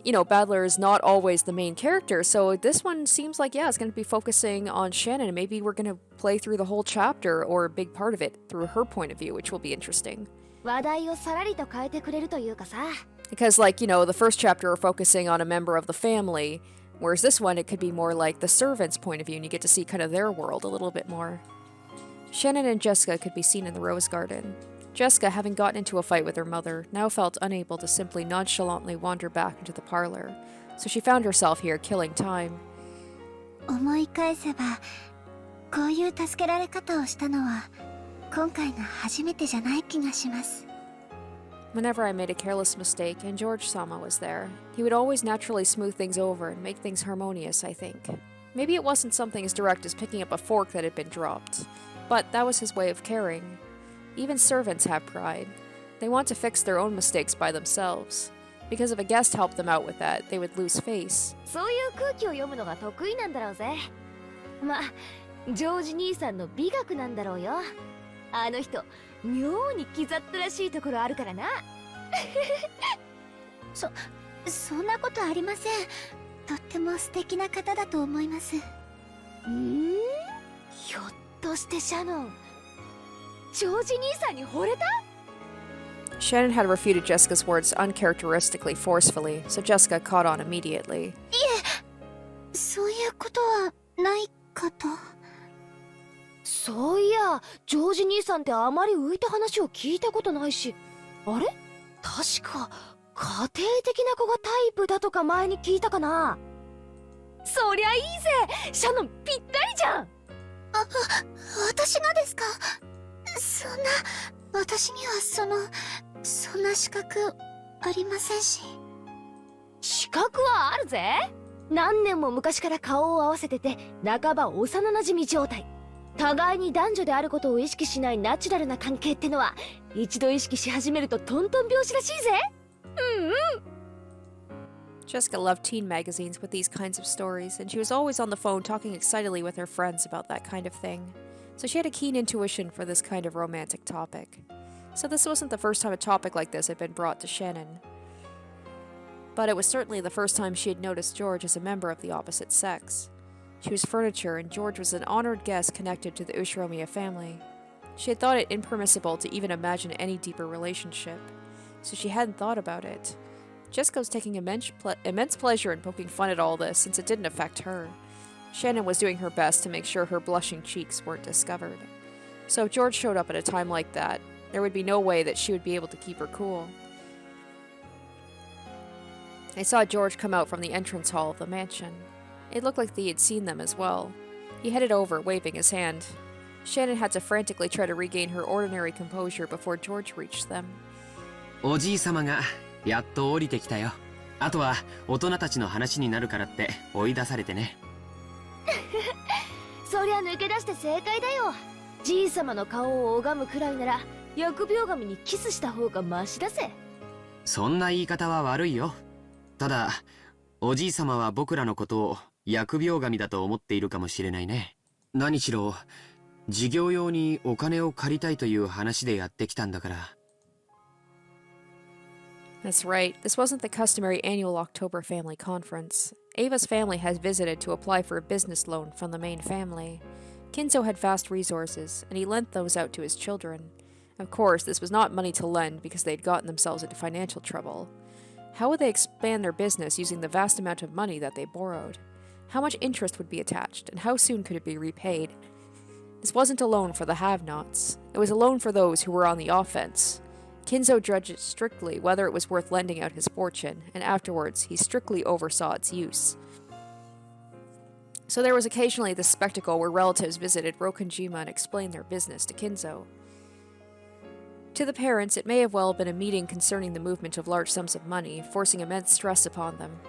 you know, Battler is not always the main character. So this one seems like, yeah, it's going to be focusing on Shannon. And maybe we're going to play through the whole chapter or a big part of it through her point of view, which will be interesting. 話題をさらりと変えてくれるというかさ。 Because, like, you know, the first chapter are focusing on a member of the family, whereas this one, it could be more like the servant's point of view, and you get to see kind of their world a little bit more. Shannon and Jessica could be seen in the rose garden. Jessica, having gotten into a fight with her mother, now felt unable to simply nonchalantly wander back into the parlor, so she found herself here killing time. 思い返せば、こういう助けられ方をしたのは今回が初めてじゃない気がします。 Whenever I made a careless mistake and George-sama was there, he would always naturally smooth things over and make things harmonious, I think. Maybe it wasn't something as direct as picking up a fork that had been dropped, but that was his way of caring. Even servants have pride. They want to fix their own mistakes by themselves. Because if a guest helped them out with that, they would lose face. そういう空気を読むのが得意なんだろうぜ。ま、ジョージ兄さんの美学なんだろうよ。あの人、妙に気ざったらしいところあるからな。そんなことありません。とっても素敵な方だと思います。ひょっとしてシャノン、ジョージ兄さんに惚れた？ Shannon had refuted Jessica's words uncharacteristically forcefully, so Jessica caught on immediately. そういうことはないかと。そういや、ジョージ兄さんってあまり浮いた話を聞いたことないし、あれ？確か家庭的な子がタイプだとか前に聞いたかな。そりゃいいぜ、シャノンぴったりじゃん。私がですか？そんな、私にはそんな資格ありませんし。資格はあるぜ。何年も昔から顔を合わせてて、半ば幼馴染状態。互いに男女であることを意識しないナチュラルな関係ってのは、一度意識し始めるとトントン拍子らしいぜ。Jessica loved teen magazines with these kinds of stories, and she was always on the phone talking excitedly with her friends about that kind of thing. So she had a keen intuition for this kind of romantic topic. So this wasn't the first time a topic like this had been brought to Shannon. But it was certainly the first time she had noticed George as a member of the opposite sex. She was furniture, and George was an honored guest connected to the Ushiromiya family. She had thought it impermissible to even imagine any deeper relationship. so she hadn't thought about it. Jessica was taking immense pleasure in poking fun at all this, since it didn't affect her. Shannon was doing her best to make sure her blushing cheeks weren't discovered. So if George showed up at a time like that, there would be no way that she would be able to keep her cool. They saw George come out from the entrance hall of the mansion. It looked like he had seen them as well. He headed over, waving his hand. Shannon had to frantically try to regain her ordinary composure before George reached them. おじいさまがやっと降りてきたよ。あとは大人たちの話になるからって追い出されてね。そりゃ抜け出して正解だよ。じいさまの顔を拝むくらいなら疫病神にキスした方がマシだぜ。そんな言い方は悪いよ。ただおじいさまは僕らのことを疫病神だと思っているかもしれないね。何しろ事業用にお金を借りたいという話でやってきたんだから。That's right. This wasn't the customary annual October family conference. Ava's family had visited to apply for a business loan from the main family. Kinzo had vast resources, and he lent those out to his children. Of course, this was not money to lend because they had gotten themselves into financial trouble. How would they expand their business using the vast amount of money that they borrowed? How much interest would be attached, and how soon could it be repaid? This wasn't a loan for the have-nots. It was a loan for those who were on the offense. Kinzo judged strictly whether it was worth lending out his fortune, and afterwards he strictly oversaw its use. So there was occasionally this spectacle where relatives visited Rokonjima and explained their business to Kinzo. To the parents, it may have well been a meeting concerning the movement of large sums of money, forcing immense stress upon them.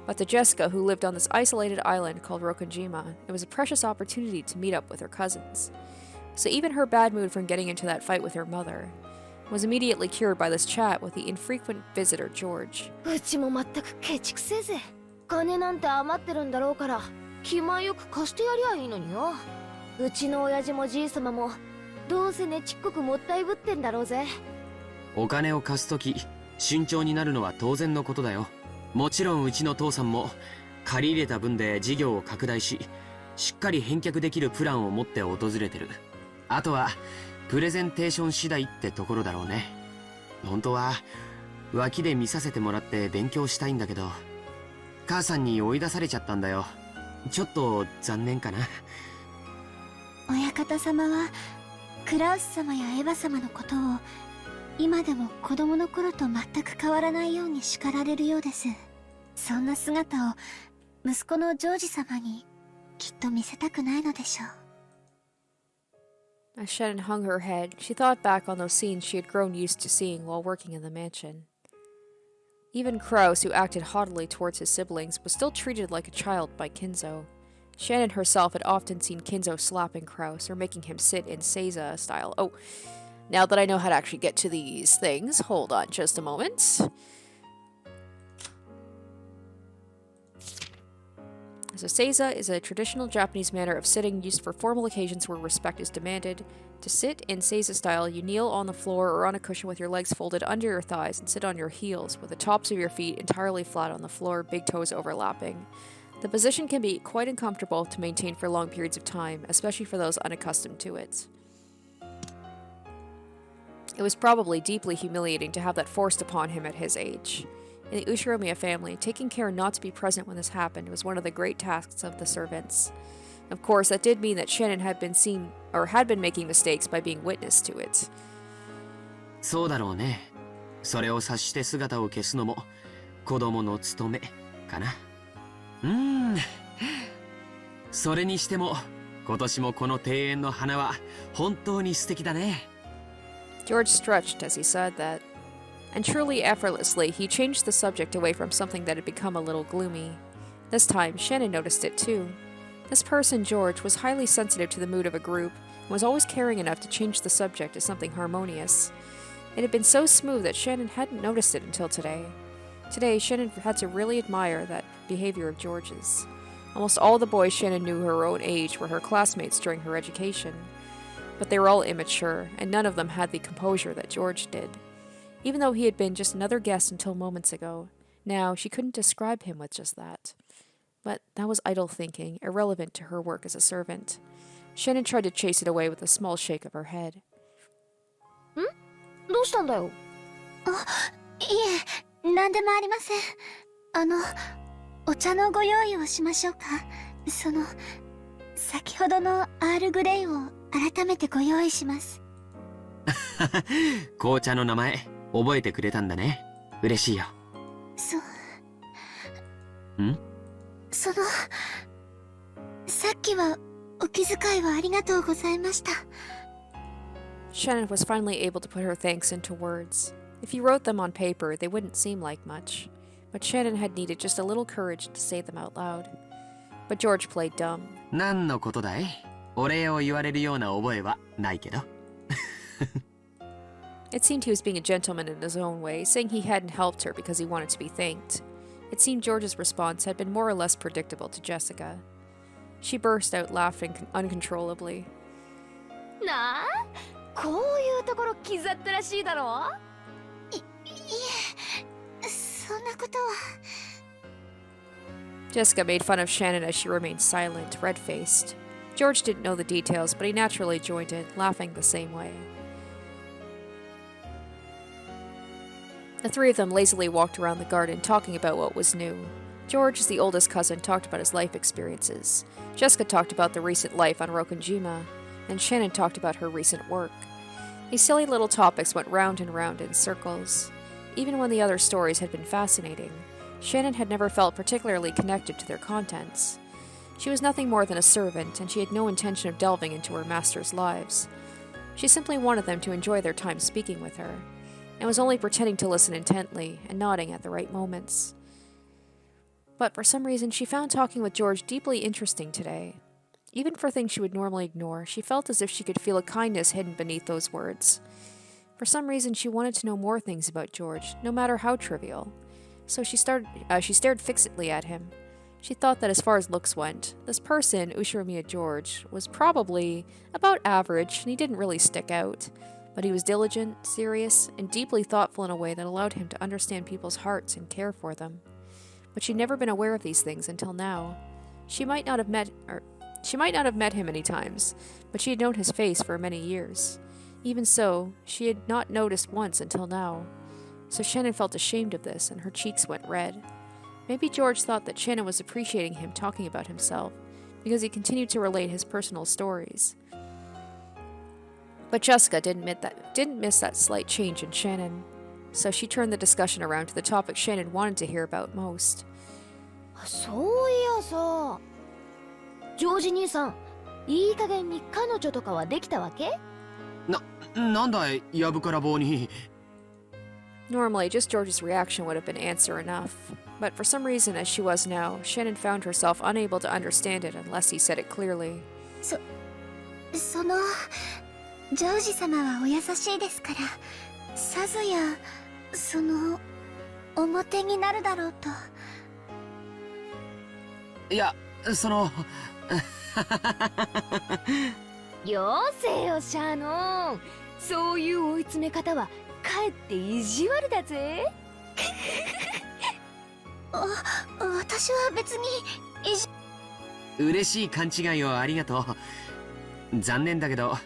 But to Jessica, who lived on this isolated island called Rokonjima, it was a precious opportunity to meet up with her cousins. So even her bad mood from getting into that fight with her mother was immediately cured by this chat with the infrequent visitor George. うちも全くケチくせえぜ。金なんて余ってるんだろうから、気前よく貸してやりゃいいのによ。うちの親父もじいさまもどうせねちっこくもったいぶってんだろうぜ。お金を貸すとき慎重になるのは当然のことだよ。もちろんうちの父さんも借り入れた分で事業を拡大し、しっかり返却できるプランを持って訪れてる。あとはプレゼンテーション次第ってところだろうね。本当は脇で見させてもらって勉強したいんだけど、母さんに追い出されちゃったんだよ。ちょっと残念かな。親方様はクラウス様やエヴァ様のことを今でも子供の頃と全く変わらないように叱られるようです。そんな姿を息子のジョージ様にきっと見せたくないのでしょう。As Shannon hung her head, she thought back on those scenes she had grown used to seeing while working in the mansion. Even Kraus, who acted haughtily towards his siblings, was still treated like a child by Kinzo. Shannon herself had often seen Kinzo slapping Kraus or making him sit in Seiza style. Oh, now that I know how to actually get to these things, hold on just a moment. So Seiza is a traditional Japanese manner of sitting used for formal occasions where respect is demanded. To sit in Seiza style, you kneel on the floor or on a cushion with your legs folded under your thighs and sit on your heels, with the tops of your feet entirely flat on the floor, big toes overlapping. The position can be quite uncomfortable to maintain for long periods of time, especially for those unaccustomed to it. It was probably deeply humiliating to have that forced upon him at his age. In the Ushiromiya family, taking care not to be present when this happened was one of the great tasks of the servants. Of course, that did mean that Shannon had been making mistakes by being witness to it. そうだろうね。それを察して姿を消すのも子供の務めかな。それにしても今年もこの庭園の花は本当に素敵だね。George stretched as he said that, and truly effortlessly he changed the subject away from something that had become a little gloomy. This time, Shannon noticed it too. This person, George, was highly sensitive to the mood of a group, and was always caring enough to change the subject to something harmonious. It had been so smooth that Shannon hadn't noticed it until today. Today, Shannon had to really admire that behavior of George's. Almost all the boys Shannon knew her own age were her classmates during her education. But they were all immature, and none of them had the composure that George did. Even though he had been just another guest until moments ago, now she couldn't describe him with just that. But that was idle thinking, irrelevant to her work as a servant. Shannon tried to chase it away with a small shake of her head. どうしたんだよ。いえ、何でもありません。お茶のご用意をしましょうか。先ほどのアールグレイを改めてご用意します。紅茶の名前覚えてくれたんだね。嬉しいよ。さっきはお気遣いをありがとうございました。Shannon was finally able to put her thanks into words. If you wrote them on paper, they wouldn't seem like much, but Shannon had needed just a little courage to say them out loud. But George played dumb. 何のことだい？お礼を言われるような覚えはないけど。It seemed he was being a gentleman in his own way, saying he hadn't helped her because he wanted to be thanked. It seemed George's response had been more or less predictable to Jessica. She burst out laughing uncontrollably. なあ、こういうところ気ざったらしいだろ。いえ、そんなことは。Jessica made fun of Shannon as she remained silent, red-faced. George didn't know the details, but he naturally joined in, laughing the same way. The three of them lazily walked around the garden, talking about what was new. George, as the oldest cousin, talked about his life experiences. Jessica talked about the recent life on Rokunjima, and Shannon talked about her recent work. These silly little topics went round and round in circles. Even when the other stories had been fascinating, Shannon had never felt particularly connected to their contents. She was nothing more than a servant, and she had no intention of delving into her master's lives. She simply wanted them to enjoy their time speaking with her, and was only pretending to listen intently and nodding at the right moments. But for some reason, she found talking with George deeply interesting today. Even for things she would normally ignore, she felt as if she could feel a kindness hidden beneath those words. For some reason, she wanted to know more things about George, no matter how trivial. So she stared fixedly at him. She thought that as far as looks went, this person, Ushiromiya George, was probably about average, and he didn't really stick out. But he was diligent, serious, and deeply thoughtful in a way that allowed him to understand people's hearts and care for them. But she'd never been aware of these things until now. She might not have met him many times, but she had known his face for many years. Even so, she had not noticed once until now. So Shannon felt ashamed of this, and her cheeks went red. Maybe George thought that Shannon was appreciating him talking about himself, because he continued to relate his personal stories. But Jessica didn't miss that slight change in Shannon, so she turned the discussion around to the topic Shannon wanted to hear about most. そういやさ、ジョージ兄さん、いい加減に彼女とかはできたわけ？なんだい、やぶから棒に。Normally, just George's reaction would have been answer enough, but for some reason, as she was now, Shannon found herself unable to understand it unless he said it clearly. ジョージ様はお優しいですから、さぞや表になるだろうと。いや、よせよシャノン、そういう追い詰め方はかえって意地悪だぜ。私は別に嬉しい勘違いをありがとう。残念だけど、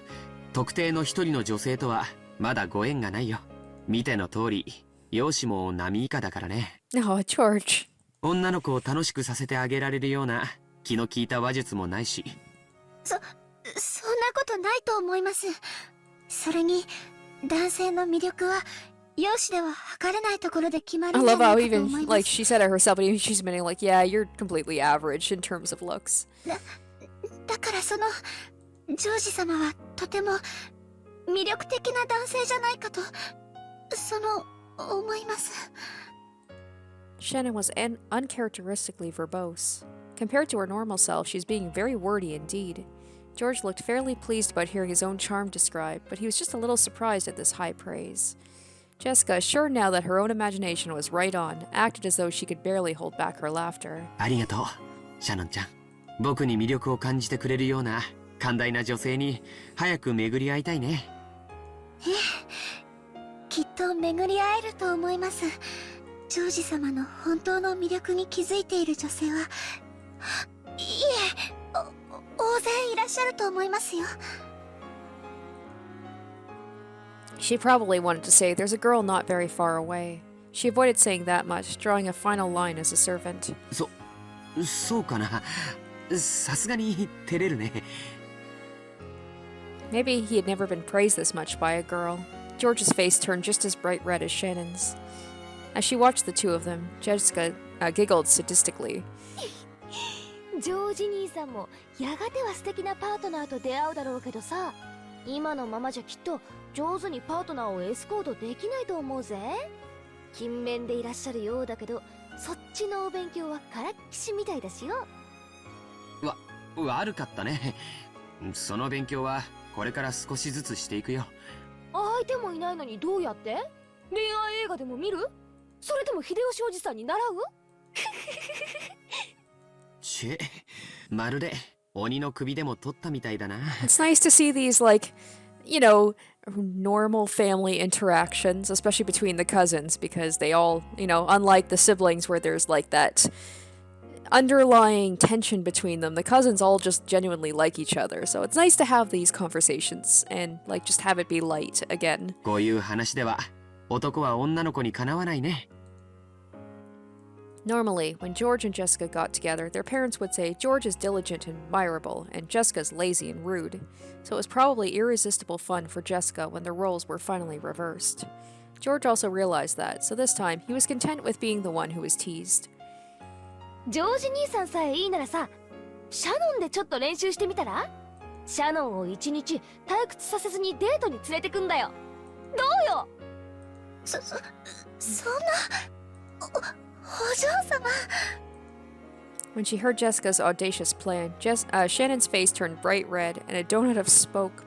特定の一人の女性とはまだご縁がないよ。見ての通り、容姿も波以下だからね。Oh, George. 女の子を楽しくさせてあげられるような気の利いた話術もないし。そんなことないと思います。それに男性の魅力は容姿では測れないところで決まる I んじゃ love な how いかと思います。 even, like, she said it herself, but even she's admitting, like, yeah, you're completely average in terms of looks. だからジョージ様はとても魅力的な男性じゃないかと思います。Shannon was uncharacteristically verbose. Compared to her normal self, she's being very wordy indeed. George looked fairly pleased about hearing his own charm described, but he was just a little surprised at this high praise. Jessica, assured now that her own imagination was right on, acted as though she could barely hold back her laughter. ありがとう、シャノンちゃん。僕に魅力を感じてくれるような寛大な女性に早く巡り会いたいね。きっと巡り会えると思います。ジョージ様の本当の魅力に気づいている女性は、いえ、大勢いらっしゃると思いますよ。She probably wanted to say, "There's a girl not very far away." She avoided saying that much, drawing a final line as a servant. そうかな。さすがに照れるね。 Maybe he had never been praised this much by a girl. George's face turned just as bright red as Shannon's. As she watched the two of them, Jessica giggled sadistically. ジョージ兄さんもやがては素敵なパートナーと出会うだろうけどさ、今のままじゃきっと上手にパートナーをエスコートできないと思うぜ。勤勉でいらっしゃるようだけど、そっちのお勉強はからっきしみたいですよ。悪かったね。その勉強はこれから少しずつしていくよ。相手もいないのにどうやって？恋愛映画でも見る？それとも秀吉おじさんに習う？チェ、まるで鬼の首でも取ったみたいだな。 It's nice to see these, like, you know, normal family interactions, especially between the cousins, because they all, you know, unlike the siblings where there's like that underlying tension between them, the cousins all just genuinely like each other. So it's nice to have these conversations and, like, just have it be light again. こういう話では男は女の子にかなわないね。 Normally, when George and Jessica got together, their parents would say George is diligent and admirable, and Jessica's lazy and rude. So it was probably irresistible fun for Jessica when the roles were finally reversed. George also realized that, so this time he was content with being the one who was teased. ジョージ兄さんさえいいならさ、シャノンでちょっと練習してみたら？シャノンを一日退屈させずにデートに連れてくんだよ。どうよ？そんなお嬢様。 When she heard Jessica's audacious plan, Shannon's face turned bright red, and a donut of smoke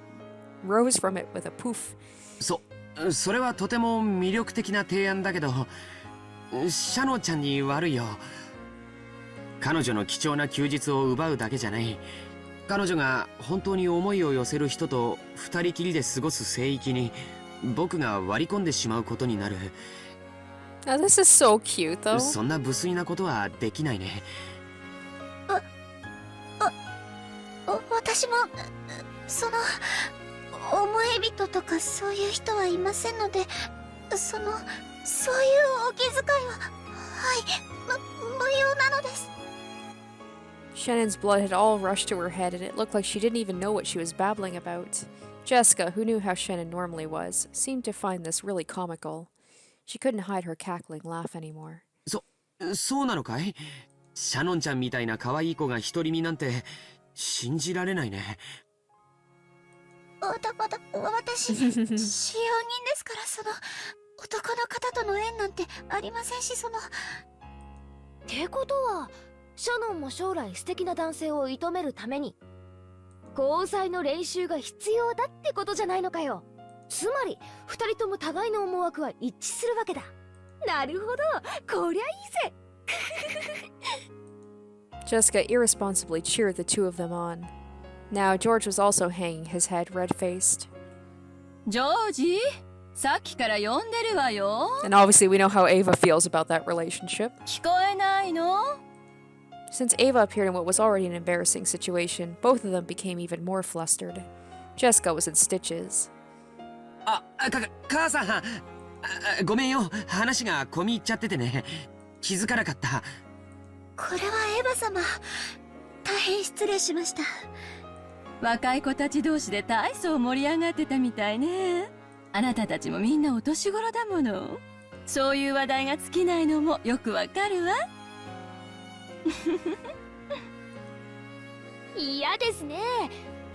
rose from it with a poof. それはとても魅力的な提案だけど、シャノンちゃんに悪いよ。彼女の貴重な休日を奪うだけじゃない。彼女が本当に思いを寄せる人と二人きりで過ごす聖域に僕が割り込んでしまうことになる。 Now this is so cute, though. そんな無粋なことはできないね。私も思い人とかそういう人はいませんので、そういうお気遣いは無用なのです。 Shannon's blood had all rushed to her head, and it looked like she didn't even know what she was babbling about. Jessica, who knew how Shannon normally was, seemed to find this really comical. She couldn't hide her cackling laugh anymore. そうなのかい？シャノンちゃんみたいな可愛い子が独り身なんて信じられないね。私、使用人ですから、男の方との縁なんてありませんし、ってことは、シャノンも将来素敵な男性を射止めるために交際の練習が必要だってことじゃないのかよ。つまり二人とも互いの思惑は一致するわけだ。なるほど、こりゃいいぜ。Jessica irresponsibly cheered the two of them on. Now George was also hanging his head red-faced. ジョージ、さっきから呼んでるわよ。 And obviously we know how Ava feels about that relationship. 聞こえないの？ Since Ava appeared in what was already an embarrassing situation, both of them became even more flustered. Jessica was in stitches. 母さん、ごめんよ。話が込み入っちゃっててね。気づかなかった。これはエヴァ様、大変失礼しました。若い子たち同士で大層盛り上がってたみたいね。あなたたちもみんなお年頃だもの。そういう話題が尽きないのもよくわかるわ。嫌ですね。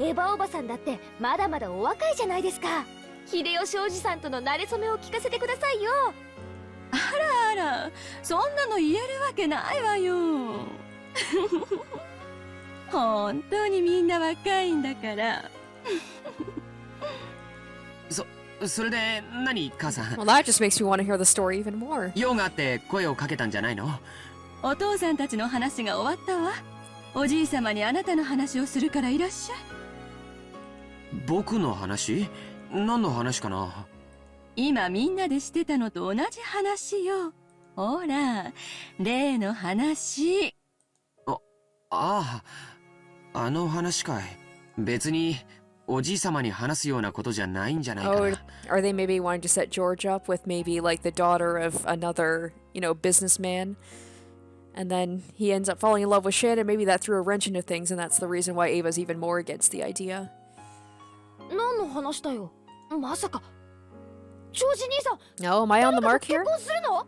エヴァおばさんだってまだまだお若いじゃないですか。秀吉おじさんとの馴れ初めを聞かせてくださいよ。あら、そんなの言えるわけないわよ。本当にみんな若いんだから。それで何、母さん。 Well, that just makes me want to hear the story even more. 用があって声をかけたんじゃないの？お父さんたちの話が終わったわ。おじい様にあなたの話をするからいらっしゃい。僕の話？何の話かな？今みんなでしてたのと同じ話よ。ほら、例の話。あの話かい。別におじい様に話すようなことじゃないんじゃないかな。Are they maybe wanting to set George up with maybe like the daughter of another, businessman? And then he ends up falling in love with Shannon. Maybe that threw a wrench into things, and that's the reason why Ava's even more against the idea. 何の話だよ。まさかジョージ兄さん No, am I on the mark 結 here? 婚するの？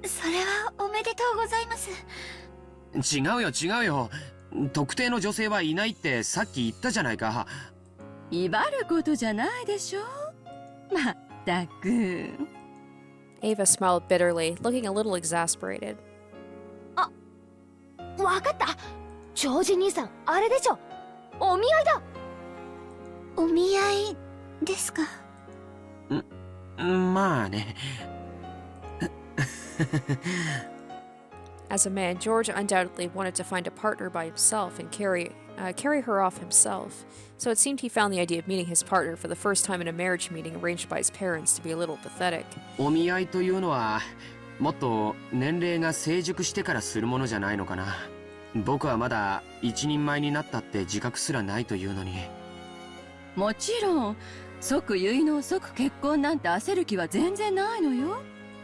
それはおめでとうございます。違うよ違うよ。特定の女性はいないってさっき言ったじゃないか。威張ることじゃないでしょ。まったく。Ava smiled bitterly, looking a little exasperated. わかった。ジョージ兄さんあれでしょ。お見合いだ。お見合いですか？まあね。As a man, George undoubtedly wanted to find a partner by himself and carry her off himself. So it seemed he found the idea of meeting his partner for the first time in a marriage meeting arranged by his parents to be a little pathetic. お見合いというのはもっと年齢が成熟してからするものじゃないのかな。僕はまだ一人前になったって自覚すらないというのに。もちろん即結納即結婚なんて焦る気は全然ないのよ。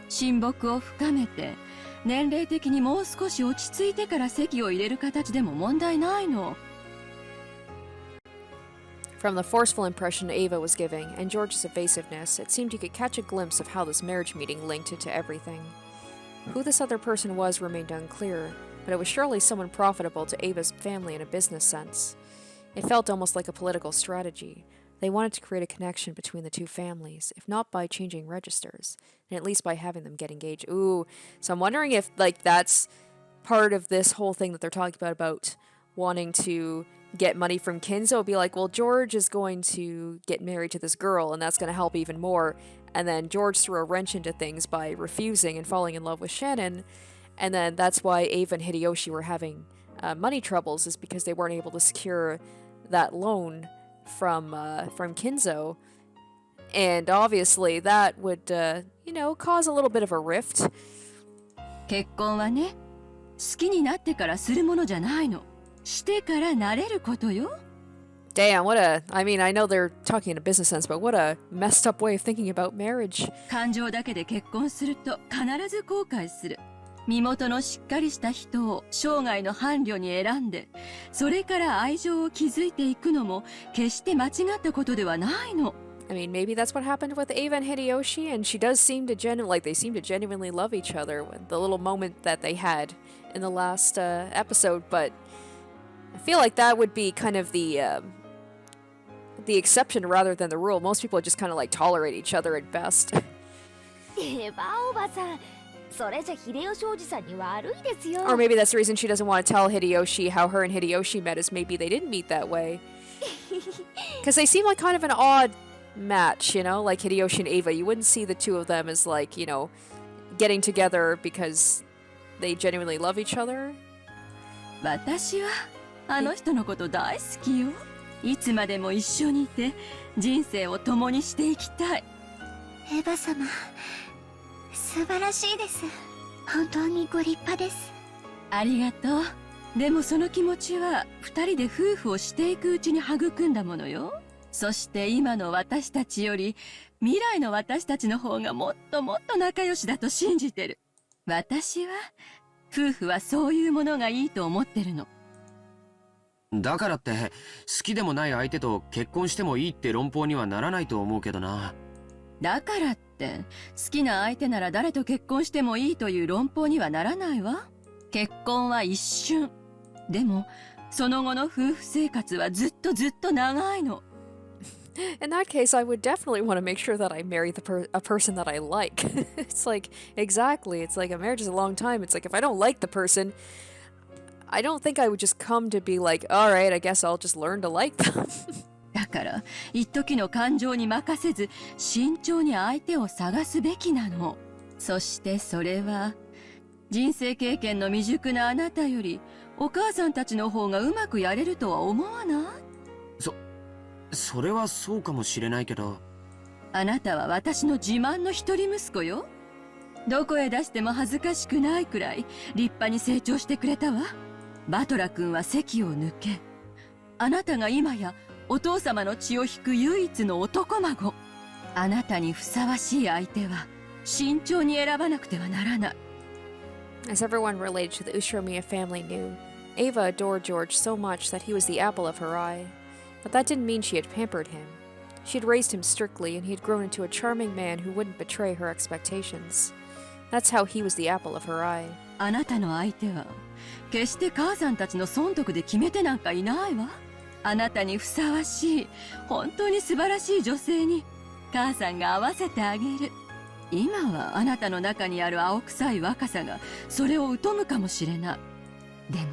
親睦を深めて年齢的にもう少し落ち着いてから籍を入れる形でも問題ないの。From the forceful impression Ava was giving, and George's evasiveness, it seemed he could catch a glimpse of how this marriage meeting linked into everything. Who this other person was remained unclear, but it was surely someone profitable to Ava's family in a business sense. It felt almost like a political strategy. They wanted to create a connection between the two families, if not by changing registers, and at least by having them get engaged. Ooh, so I'm wondering if, that's part of this whole thing that they're talking about wanting to get money from Kinzo. Be like, well, George is going to get married to this girl, and that's going to help even more. And then George threw a wrench into things by refusing and falling in love with Shannon. And then that's why Ava and Hideyoshi were having money troubles, is because they weren't able to secure that loan from Kinzo. And obviously that would, cause a little bit of a rift. 結婚はね、好きになってからするものじゃないの。してから慣れることよ。Damn, I know they're talking in a business sense, but what a messed up way of thinking about marriage. 感情だけで結婚すると必ず後悔する。身元のしっかりした人を生涯の伴侶に選んで、それから愛情を築いていくのも決して間違ったことではないの。Maybe that's what happened with Ava and Hideyoshi, and she does seem to they seem to genuinely love each other with the little moment that they had in the last episode, but I feel like that would be kind of the exception rather than the rule. Most people just kind of tolerate each other at best. エヴァおばさん、それじゃ秀吉おじさんに悪いですよ。 Or maybe that's the reason she doesn't want to tell Hideyoshi how her and Hideyoshi met, is maybe they didn't meet that way. Because they seem like kind of an odd match, like Hideyoshi and Ava. You wouldn't see the two of them as getting together because they genuinely love each other. 私はあの人のこと大好きよ。いつまでも一緒にいて人生を共にしていきたい。エヴァ様、素晴らしいです。本当にご立派です。ありがとう。でもその気持ちは二人で夫婦をしていくうちに育んだものよ。そして今の私たちより未来の私たちの方がもっともっと仲良しだと信じてる。私は夫婦はそういうものがいいと思ってるの。だからって好きでもない相手と結婚してもいいって論法にはならないと思うけどな。だからって好きな相手なら誰と結婚してもいいという論法にはならないわ。結婚は一瞬。でもその後の夫婦生活はずっとずっと長いの。In that case, I would definitely want to make sure that I marry a person that I like. It's exactly. It's like a marriage is a long time. It's like if I don't like the person, I don't think I would just come to be like, all right, I guess I'll just learn to like them. だから一時の感情に任せず慎重に相手を探すべきなの。そしてそれは人生経験の未熟なあなたよりお母さんたちの方がうまくやれるとは思わない？それはそうかもしれないけど。あなたは私の自慢の一人息子よ。どこへ出しても恥ずかしくないくらい立派に成長してくれたわ。バトラ君は籍を抜け、あなたが今やお父様の血を引く唯一の男孫。あなたにふさわしい相手は慎重に選ばなくてはならない。 As everyone related to the Ushiromiya family knew, Ava adored George so much that he was the apple of her eye. But that didn't mean she had pampered him. She had raised him strictly, and he had grown into a charming man who wouldn't betray her expectations. That's how he was the apple of her eye. あなたの相手は決して母さんたちの損得で決めてなんかいないわ。あなたにふさわしい本当に素晴らしい女性に母さんが合わせてあげる。今はあなたの中にある青臭い若さがそれを疎むかもしれない。でも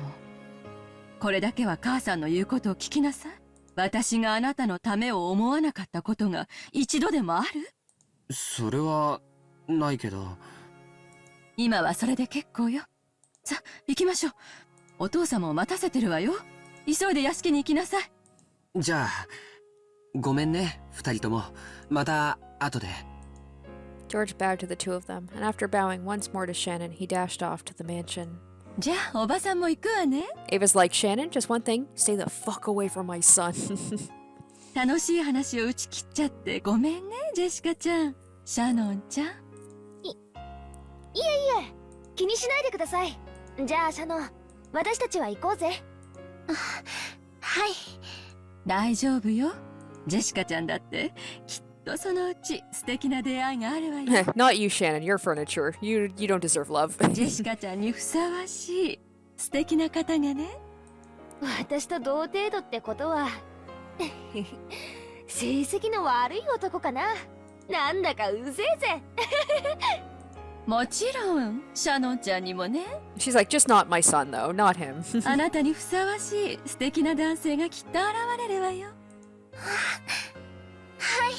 これだけは母さんの言うことを聞きなさい。私があなたのためを思わなかったことが一度でもある？それはないけど。今はそれで結構よ。さあ行きましょう。お父様を待たせてるわよ。急いで屋敷に行きなさい。じゃあごめんね二人とも。また後で。George bowed to the two of them, and after bowing once more to Shannon, he dashed off to the mansion. じゃあおばさんも行くわね。 Ava's like, Shannon, just one thing, stay the fuck away from my son. 楽しい話を打ち切っちゃってごめんね、ジェシカちゃん。シャノンちゃん。いえ気にしないでください。じゃあシャノン、私たちは行こうぜ。はい。大丈夫よ。ジェシカちゃんだってきっとそのうち素敵な出会いがあるわよ。Not you, Shannon, you're furniture. You don't deserve love. ジェシカちゃんにふさわしい素敵な方がね。私と同程度ってことは成績の悪い男かな。なんだかうぜえぜ。もちろんシャノンちゃんにもね。 She's like, just not my son, though, not him. あなたにふさわしい素敵な男性がきっと現れるわよ。はい。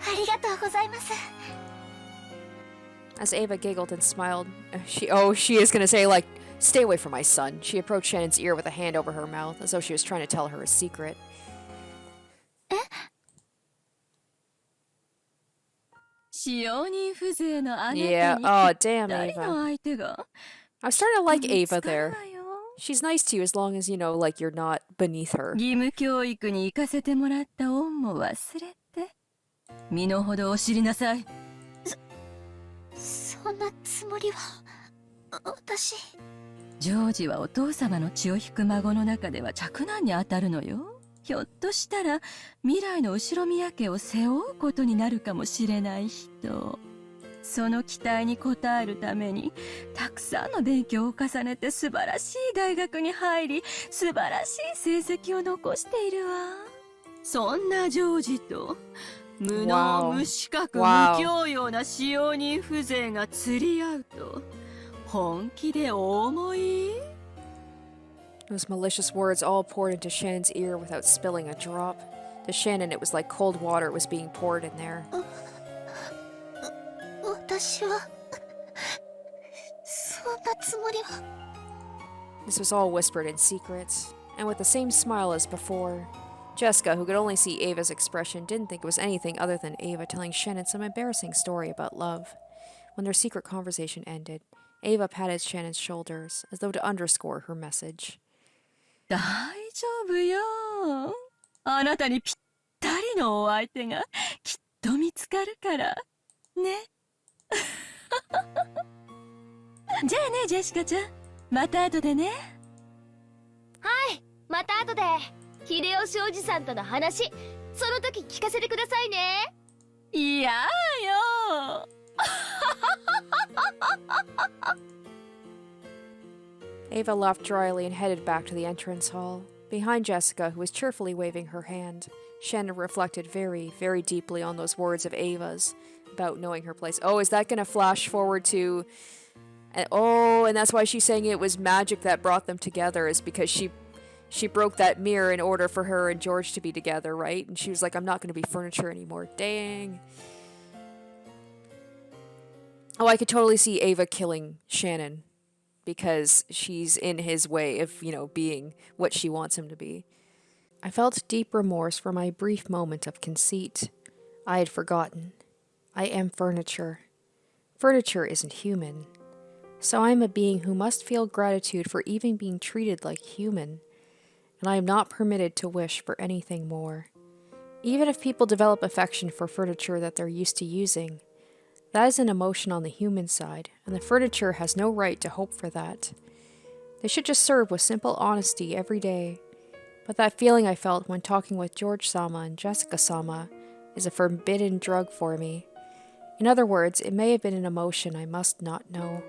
ありがとうございます。As Ava giggled and smiled, she is gonna say, like, stay away from my son. She approached Shannon's ear with a hand over her mouth, as though she was trying to tell her a secret. 使用人風情のあなたに Yeah, ぴ oh, っ damn, たり Ava. の相手が I was starting to like 見 Ava つかる there. わよ。 She's nice to you as long as, like, you're not beneath her. 義務教育に行かせてもらった恩も忘れて身の程を知りなさい。そんなつもりは。私。ジョージはお父様の血を引く孫の中では嫡男に当たるのよ。ひょっとしたら未来の後宮家を背負うことになるかもしれない人。その期待に応えるためにたくさんの勉強を重ねて素晴らしい大学に入り素晴らしい成績を残しているわ。そんなジョージと無能無資格無教養な使用人風情が釣り合うと本気でお思い？ Those malicious words all poured into Shannon's ear without spilling a drop. To Shannon, it was like cold water was being poured in there. 私はそんなつもりは。 This was all whispered in secret, and with the same smile as before. Jessica, who could only see Ava's expression, didn't think it was anything other than Ava telling Shannon some embarrassing story about love. When their secret conversation ended, Ava patted Shannon's shoulders, as though to underscore her message. 大丈夫よ。あなたにぴったりのお相手がきっと見つかるからね。じゃあね、ジェシカちゃん。また後でね。はい、また後で。秀吉おじさんとの話、その時聞かせてくださいね。いやよ。Ava laughed dryly and headed back to the entrance hall. Behind Jessica, who was cheerfully waving her hand, Shannon reflected very, very deeply on those words of Ava's about knowing her place. Oh, is that going to flash forward to... Oh, and that's why she's saying it was magic that brought them together, is because she broke that mirror in order for her and George to be together, right? And she was like, I'm not going to be furniture anymore. Dang. Oh, I could totally see Ava killing Shannon because she's in his way of, being what she wants him to be. I felt deep remorse for my brief moment of conceit. I had forgotten. I am furniture. Furniture isn't human. So I am a being who must feel gratitude for even being treated like human. and I am not permitted to wish for anything more. Even if people develop affection for furniture that they're used to using, that is an emotion on the human side, and the furniture has no right to hope for that. They should just serve with simple honesty every day. But that feeling I felt when talking with George-sama and Jessica-sama is a forbidden drug for me. In other words, it may have been an emotion I must not know.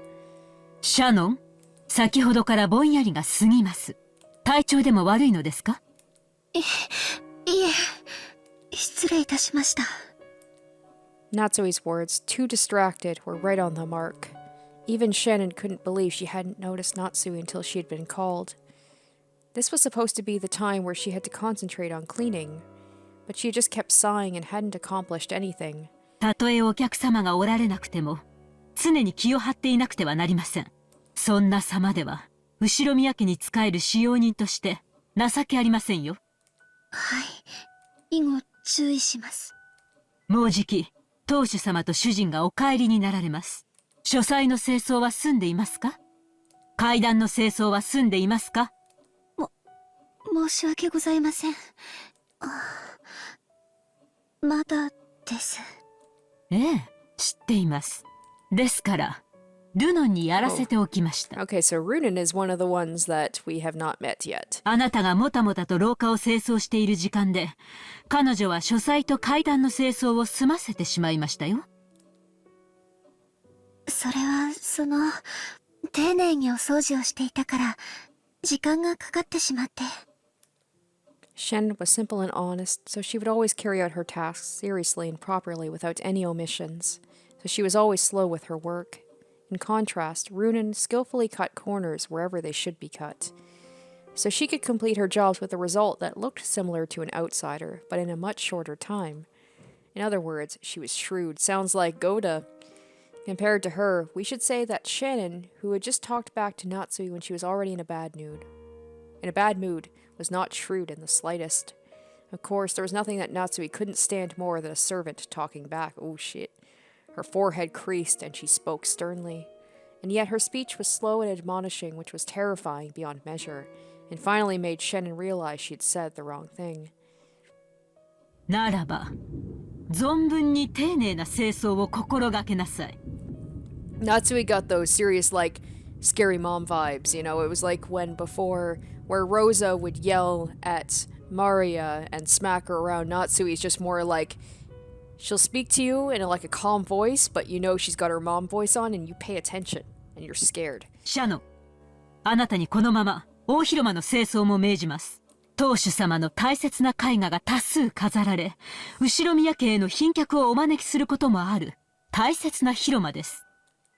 シャノン、先ほどからぼんやりが過ぎます。体調でも悪いのですか？いえ、失礼いたしました。Natsui's words, too distracted, were right on the mark. Even Shannon couldn't believe she hadn't noticed Natsui until she had been called. This was supposed to be the time where she had to concentrate on cleaning, but she just kept sighing and hadn't accomplished anything. たとえお客様がおられなくても、常に気を張っていなくてはなりません。そんな様では、後宮家に仕える使用人として情けありませんよ。はい、以後注意します。もうじき、当主様と主人がお帰りになられます。書斎の清掃は済んでいますか？階段の清掃は済んでいますか？申し訳ございません。まだです。ええ、知っています。ですから、ルノンにやらせておきました。Okay, so Runen is one of the ones that we have not met yet. あなたがもたもたと廊下を清掃している時間で、彼女は書斎と階段の清掃を済ませてしまいましたよ。それは、丁寧にお掃除をしていたから、時間がかかってしまって。Shannon was simple and honest, so she would always carry out her tasks seriously and properly without any omissions, so she was always slow with her work. In contrast, Runen skillfully cut corners wherever they should be cut, so she could complete her jobs with a result that looked similar to an outsider, but in a much shorter time. In other words, she was shrewd. Sounds like Goda. Compared to her, we should say that Shannon, who had just talked back to Natsui when she was already in a bad mood, was not shrewd in the slightest. Of course, there was nothing that Natsui couldn't stand more than a servant talking back. Oh shit. Her forehead creased and she spoke sternly. And yet her speech was slow and admonishing, which was terrifying beyond measure, and finally made Shannon realize she had said the wrong thing. ならば、存分に丁寧な清掃を心がけなさい。Natsui got those serious, like, scary mom vibes, you know? It was like when before, where Rosa would yell at Maria and smack her around, Natsui's just more like, she'll speak to you in like a calm voice, but you know she's got her mom voice on and you pay attention, and you're scared. シャノン、あなたにこのまま大広間の清掃も命じます。当主様の大切な絵画が多数飾られ、後宮家への賓客をお招きすることもある大切な広間です。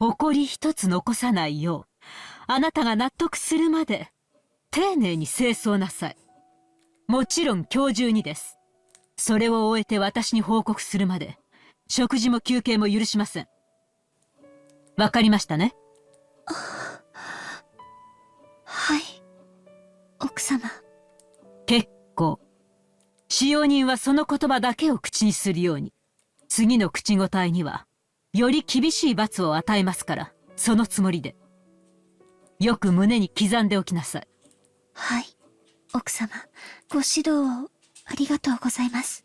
誇り一つ残さないよう、あなたが納得するまで丁寧に清掃なさい。もちろん今日中にです。それを終えて私に報告するまで、食事も休憩も許しません。わかりましたね？はい、奥様。結構。使用人はその言葉だけを口にするように。次の口答えには、より厳しい罰を与えますから、そのつもりで。よく胸に刻んでおきなさい。はい、奥様。ご指導をありがとうございます。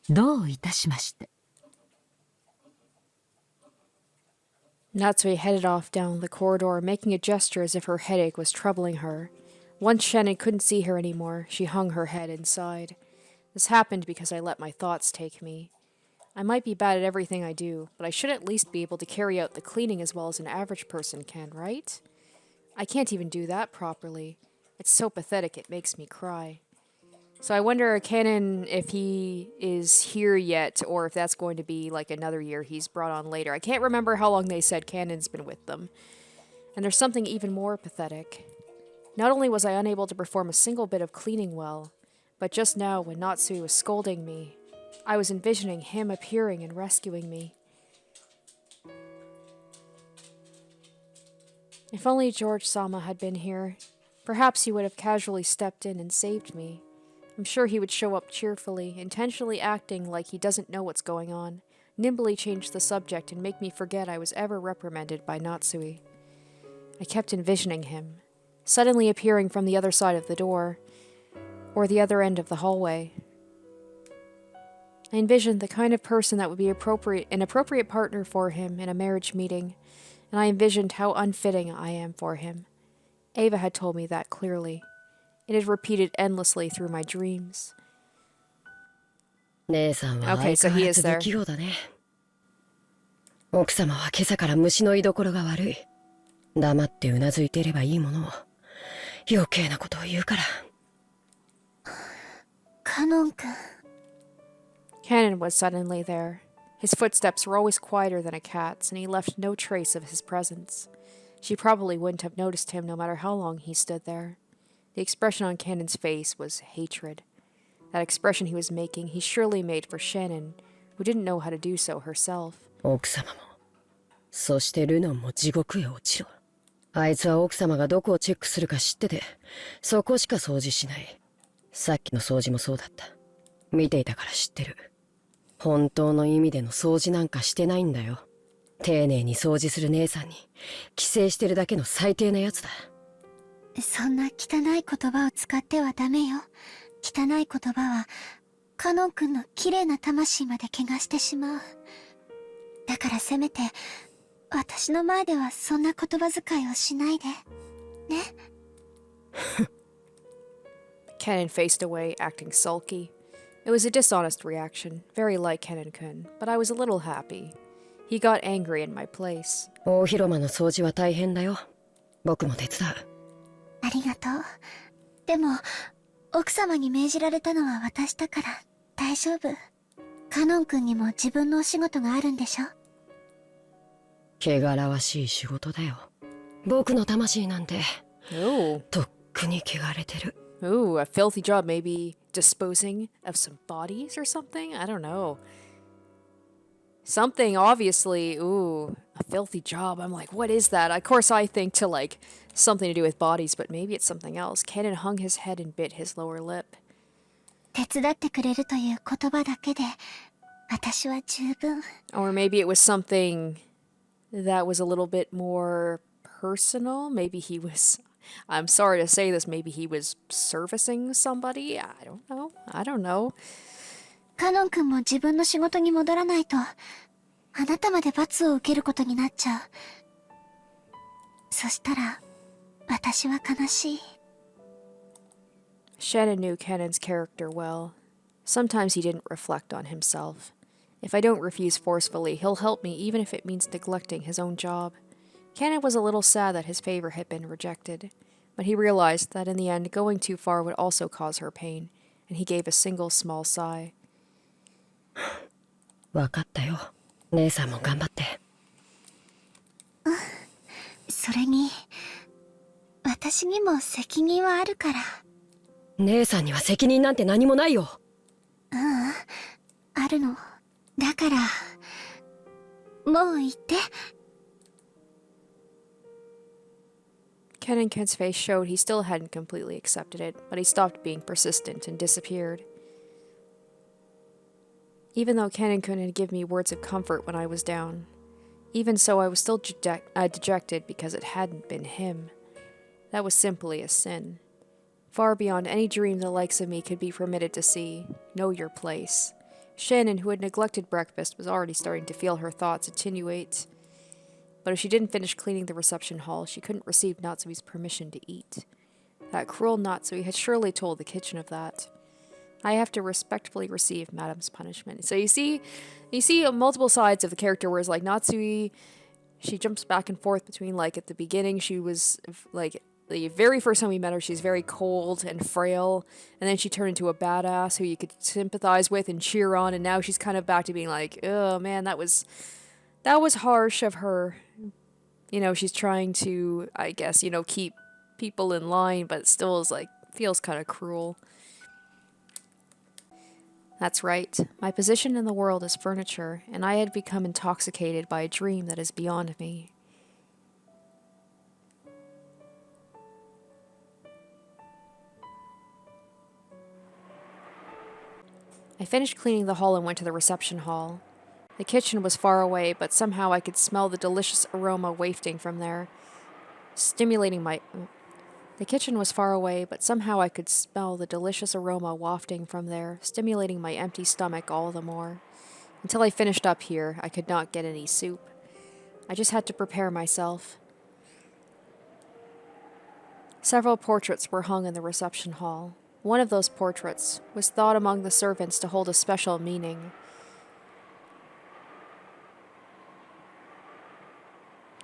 どういたしまして。Natsui headed off down the corridor, making a gesture as if her headache was troubling her. Once Shannon couldn't see her anymore, she hung her head and sighed. This happened because I let my thoughts take me. I might be bad at everything I do, but I should at least be able to carry out the cleaning as well as an average person can, right? I can't even do that properly. It's so pathetic it makes me cry. So I wonder, Canon, if he is here yet, or if that's going to be like another year he's brought on later. I can't remember how long they said Canon's been with them. And there's something even more pathetic. Not only was I unable to perform a single bit of cleaning well, but just now when Natsui was scolding me, I was envisioning him appearing and rescuing me. If only George-sama had been here, perhaps he would have casually stepped in and saved me. I'm sure he would show up cheerfully, intentionally acting like he doesn't know what's going on, nimbly change the subject and make me forget I was ever reprimanded by Natsui. I kept envisioning him, suddenly appearing from the other side of the door. or the other end of the hallway. I envisioned the kind of person that would be an appropriate partner for him in a marriage meeting, and I envisioned how unfitting I am for him. Ava had told me that clearly. It had repeated endlessly through my dreams. Okay, so he is there. 奥様は今朝から虫の居所が悪い。黙ってうなずいていればいいものを余計なことを言うから。カノン君。Shannon was suddenly there. His footsteps were always quieter than a cat's, and he left no trace of his presence. She probably wouldn't have noticed him no matter how long he stood there. The expression on Cannon's face was hatred. That expression he was making, he surely made for Shannon, who didn't know how to do so herself. 奥様も、そしてルノンも地獄へ落ちろ。あいつは奥様がどこをチェックするか知ってて、そこしか掃除しない。さっきの掃除もそうだった。見ていたから知ってる。本当の意味での掃除なんかしてないんだよ。丁寧に掃除する姉さんに寄生してるだけの最低なやつだ。そんな汚い言葉を使ってはダメよ。汚い言葉はカノン君の綺麗な魂まで怪我してしまう。だからせめて私の前ではそんな言葉遣いをしないでね。Cannon faced away, acting sulky. It was a dishonest reaction, very like Cannon-kun, but I was a little happy. He got angry in my place. 大広間の掃除は大変だよ。僕も手伝う。ありがとう。でも奥様に命じられたのは私だから大丈夫。カノン君にも自分のお仕事があるんでしょ。汚らわしい仕事だよ。僕の魂なんてとっくに汚れてる。Ooh, a filthy job, maybe disposing of some bodies or something? I don't know. Something, obviously, ooh, a filthy job. I'm like, what is that? Of course I think to, like, something to do with bodies, but maybe it's something else. Cannon hung his head and bit his lower lip. 手伝ってくれるという言葉だけで私は十分。 Or maybe it was something that was a little bit more personal. Maybe he was... I'm sorry to say this, maybe he was servicing somebody? I don't know. カノン君も自分の仕事に戻らないと、あなたまで罰を受けることになっちゃう。そしたら、私は悲しい。Shannon knew Cannon's character well. Sometimes he didn't reflect on himself. If I don't refuse forcefully, he'll help me even if it means neglecting his own job. Cannon was a little sad that his favor had been rejected, but he realized that in the end going too far would also cause her pain, and he gave a single small sigh. わかったよ。姉さんも頑張って。それに、私にも責任はあるから。姉さんには責任なんて何もないよ。あるの。だから、もう言って。Cannon-kun's face showed he still hadn't completely accepted it, but he stopped being persistent and disappeared. Even though Cannon-kun had given me words of comfort when I was down, even so I was still dejected because it hadn't been him. That was simply a sin. Far beyond any dream the likes of me could be permitted to see. Know your place. Shannon, who had neglected breakfast, was already starting to feel her thoughts attenuate. But if she didn't finish cleaning the reception hall, she couldn't receive Natsui's permission to eat. That cruel Natsui had surely told the kitchen of that. I have to respectfully receive Madame's punishment. So you see multiple sides of the character, whereas like Natsui, she jumps back and forth between like at the beginning she was like the very first time we met her, she's very cold and frail, and then she turned into a badass who you could sympathize with and cheer on, and now she's kind of back to being like, oh man, that was harsh of her. You know, she's trying to, I guess, keep people in line, but it still is like, feels kind of cruel. That's right. My position in the world is furniture, and I had become intoxicated by a dream that is beyond me. I finished cleaning the hall and went to the reception hall. The kitchen was far away, but somehow I could smell the delicious aroma wafting from there, stimulating my The kitchen was far away, but somehow I could smell the delicious aroma wafting from there, stimulating my empty stomach all the more. Until I finished up here, I could not get any soup. I just had to prepare myself. Several portraits were hung in the reception hall. One of those portraits was thought among the servants to hold a special meaning.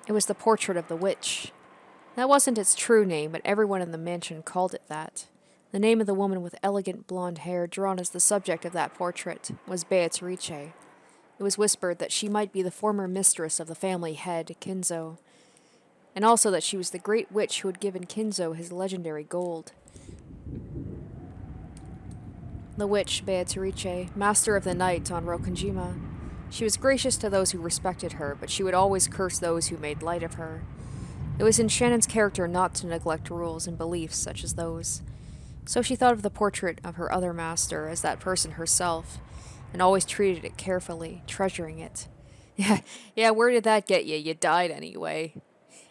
It was the portrait of the witch. That wasn't its true name, but everyone in the mansion called it that. The name of the woman with elegant blonde hair drawn as the subject of that portrait was Beatrice. It was whispered that she might be the former mistress of the family head, Kinzo, and also that she was the great witch who had given Kinzo his legendary gold. The witch, Beatrice, master of the night on Rokanjima. She was gracious to those who respected her, but she would always curse those who made light of her. It was in Shannon's character not to neglect rules and beliefs such as those. So she thought of the portrait of her other master as that person herself, and always treated it carefully, treasuring it. Yeah, where did that get you? You died anyway.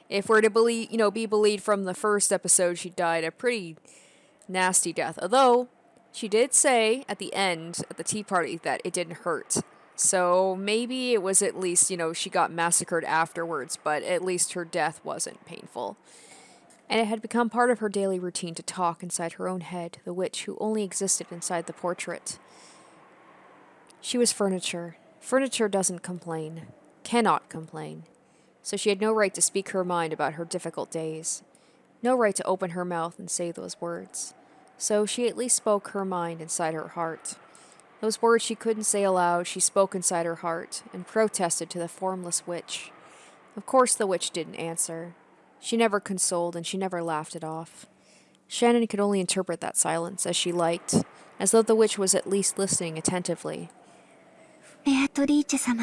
If we're to believe, be believed from the first episode, she died a pretty nasty death. Although, she did say at the end, at the tea party, that it didn't hurt. So maybe it was at least, she got massacred afterwards, but at least her death wasn't painful. And it had become part of her daily routine to talk inside her own head, the witch who only existed inside the portrait. She was furniture. Furniture doesn't complain. Cannot complain. So she had no right to speak her mind about her difficult days. No right to open her mouth and say those words. So she at least spoke her mind inside her heart. Those words she couldn't say aloud, she spoke inside her heart, and protested to the formless witch. Of course the witch didn't answer. She never consoled, and she never laughed it off. Shannon could only interpret that silence as she liked, as though the witch was at least listening attentively. Beatrice 様、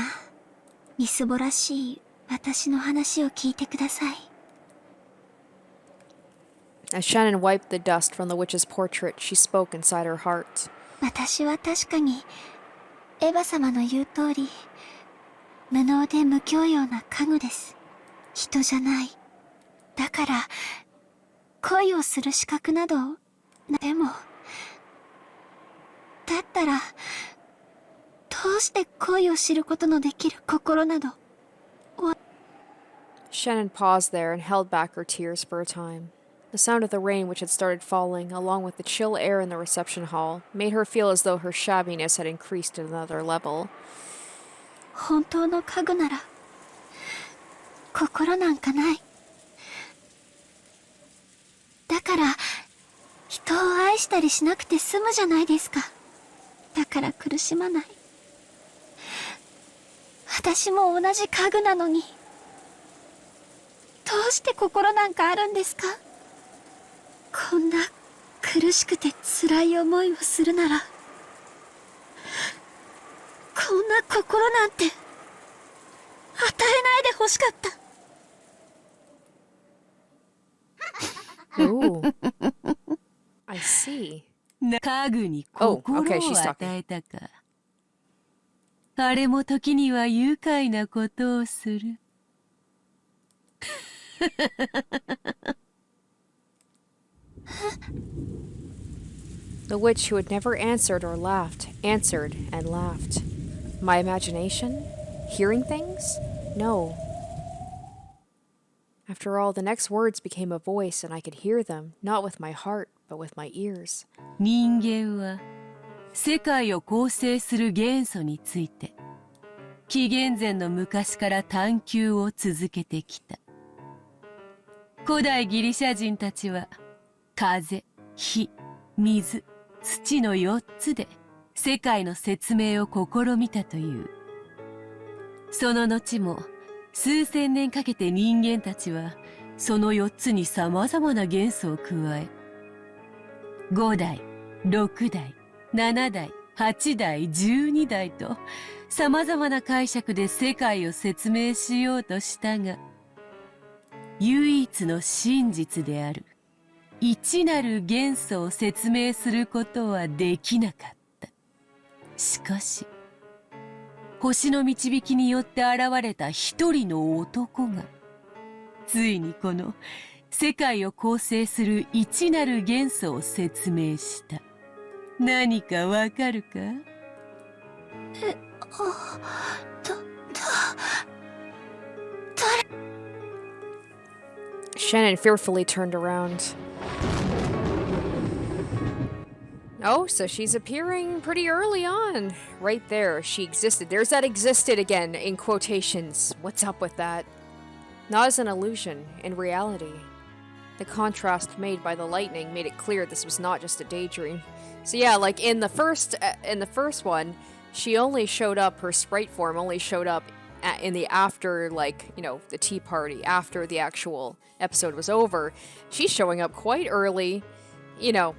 みすぼらしい私の話を聞いてください。As Shannon wiped the dust from the witch's portrait, she spoke inside her heart. 私は確かにエヴァ様の言う通り無能で無教養な家具です。人じゃない。だから恋をする資格などでもだったらどうして恋を知ることのできる心など Shannon paused there and held back her tears for a time. The sound of the rain which had started falling, along with the chill air in the reception hall, made her feel as though her shabbiness had increased to another level. 本当の家具なら心なんかない。だから人を愛したりしなくて済むじゃないですか。だから苦しまない。私も同じ家具なのにどうして心なんかあるんですか。こんな苦しくて辛い思いをするならこんな心なんて与えないでほしかった。Ooh. I see. 家具に心を与えたか。あれも時には愉快なことをする。The witch who had never answered or laughed, answered and laughed. My imagination? Hearing things? No. After all, the next words became a voice, and I could hear them, not with my heart, but with my ears. 人間は世界を構成する元素について紀元前の昔から探求を続けてきた。古代ギリシャ人たちは風、火、水、土の4つで世界の説明を試みたという。その後も数千年かけて人間たちはその4つに様々な元素を加え、5代、6代、7代、8代、12代と様々な解釈で世界を説明しようとしたが、唯一の真実である一なる元素を説明することはできなかった。しかし、星の導きによって現れた一人の男が、ついにこの世界を構成する一なる元素を説明した。何かわかるか？ Shannon fearfully turned around. Oh, so she's appearing pretty early on. Right there, she existed. There's that existed again, in quotations. What's up with that? Not as an illusion, in reality. The contrast made by the lightning made it clear this was not just a daydream. So yeah, like in the first one, she only showed up, her sprite form only showed up in the after, like, you know, the tea party, after the actual episode was over. She's showing up quite early, you know,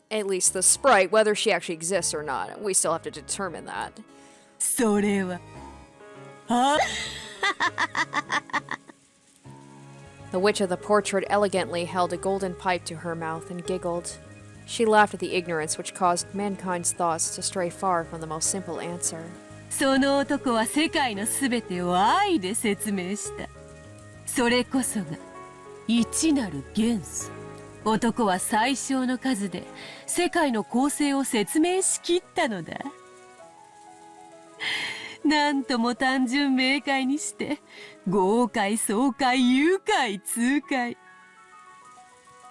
at least the sprite, whether she actually exists or not. We still have to determine that. それは。あ The witch of the portrait elegantly held a golden pipe to her mouth and giggled. She laughed at the ignorance which caused mankind's thoughts to stray far from the most simple answer. その男は世界のすべてを愛で説明した。それこそが一なる元素。男は最小の数で世界の構成を説明しきったのだ。なんとも単純明快にして豪快爽快愉快痛快。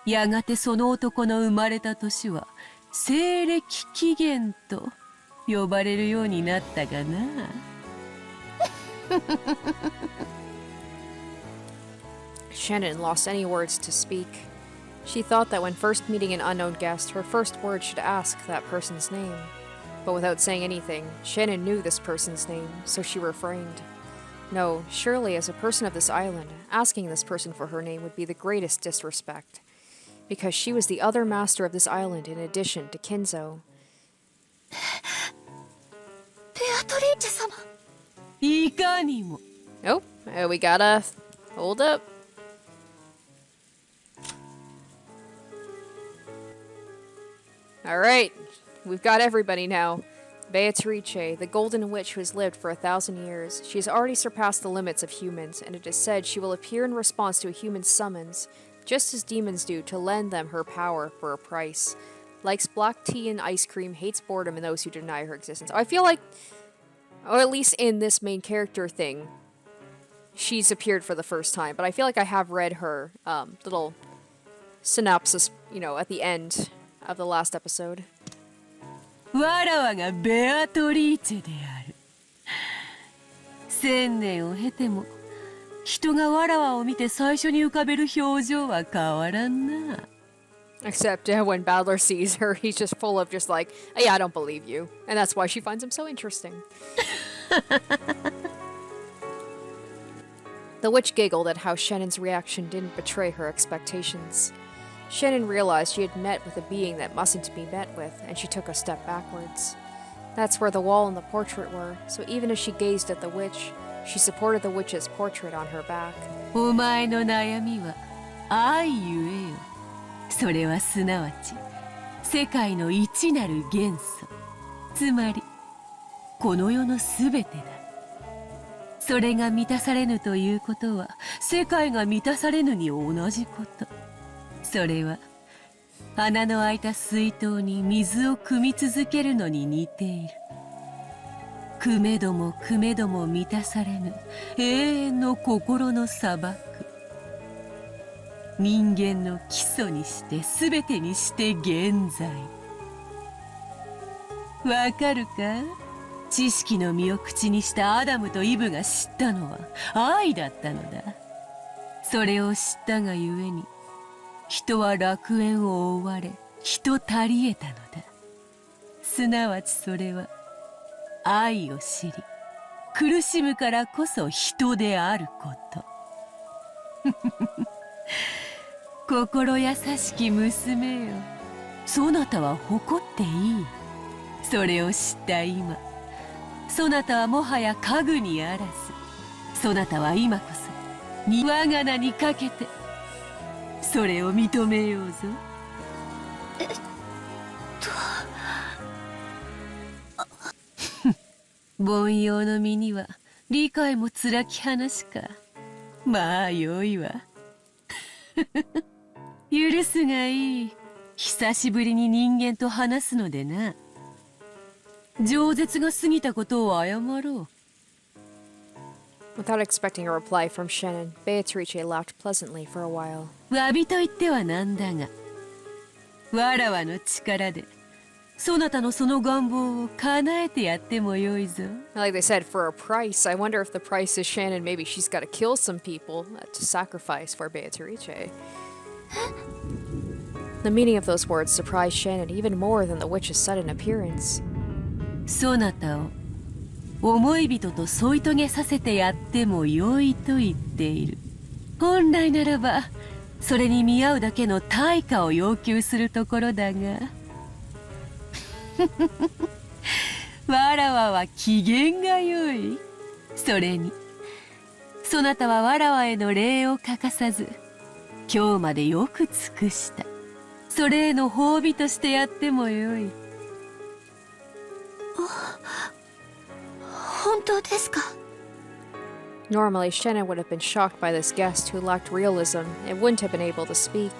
やがてその男の生まれた年は西暦紀元と呼ばれるようになったがな。Shannon lost any words to speak. She thought that when first meeting an unknown guest, her first word should ask that person's name. But without saying anything, Shannon knew this person's name, so she refrained. No, surely as a person of this island, asking this person for her name would be the greatest disrespect. Because she was the other master of this island in addition to Kinzo. ベアトリーチェ様。いかにも。 Oh, we gotta... Hold up. Alright, we've got everybody now. Beatrice, the golden witch who has lived for 1,000 years. She has already surpassed the limits of humans, and it is said she will appear in response to a human's summons, just as demons do, to lend them her power for a price. Likes black tea and ice cream, hates boredom and those who deny her existence. I feel like, or at least in this main character thing, she's appeared for the first time, but I feel like I have read her little synopsis, you know, at the end of the last episode. わらわがベアトリーチェである。1000年を経ても人がわらわを見て最初に浮かべる表情は変わらんな。 Except when Battler sees her, he's just full of just like, oh, yeah, I don't believe you. And that's why she finds him so interesting. The witch giggled at how Shannon's reaction didn't betray her expectations. Shannon realized she had met with a being that mustn't be met with, and she took a step backwards. That's where the wall and the portrait were, so even as she gazed at the witch, she supported the witch's portrait on her back. お前の悩みは愛ゆえよ。それはすなわち世界の一なる元素、つまりこの世のすべてだ。それが満たされぬということは世界が満たされぬに同じこと。それは穴の開いた水筒に水を汲み続けるのに似ている。汲めども汲めども満たされぬ永遠の心の砂漠。人間の基礎にして全てにして現在。わかるか？知識の実を口にしたアダムとイブが知ったのは愛だったのだ。それを知ったがゆえに人は楽園を追われ人足り得たのだ。すなわちそれは愛を知り苦しむからこそ人であること。心優しき娘よ、そなたは誇っていい。それを知った今、そなたはもはや家具にあらず、そなたは今こそ我が名にかけてそれを認めようぞ。凡庸の身には理解もつらき話か。まあよいわ。許すがいい。久しぶりに人間と話すのでな。饒舌が過ぎたことを謝ろう。Without expecting a reply from Shannon, Beatrice laughed pleasantly for a while. 詫びと言ってはなんだが、わらわの力でそなたのその願望を叶えてやってもよいぞ。Like they said, for a price. I wonder if the price is Shannon. Maybe she's got to kill some people to sacrifice for Beatrice. The meaning of those words surprised Shannon even more than the witch's sudden appearance. そなたを思い人と添い遂げさせてやってもよいと言っている。本来ならばそれに見合うだけの対価を要求するところだがわらわは機嫌が良い。それにそなたはわらわへの礼を欠かさず今日までよく尽くした。それへの褒美としてやってもよい。本当ですか？ Normally, Shannon would have been shocked by this guest who lacked realism and wouldn't have been able to speak.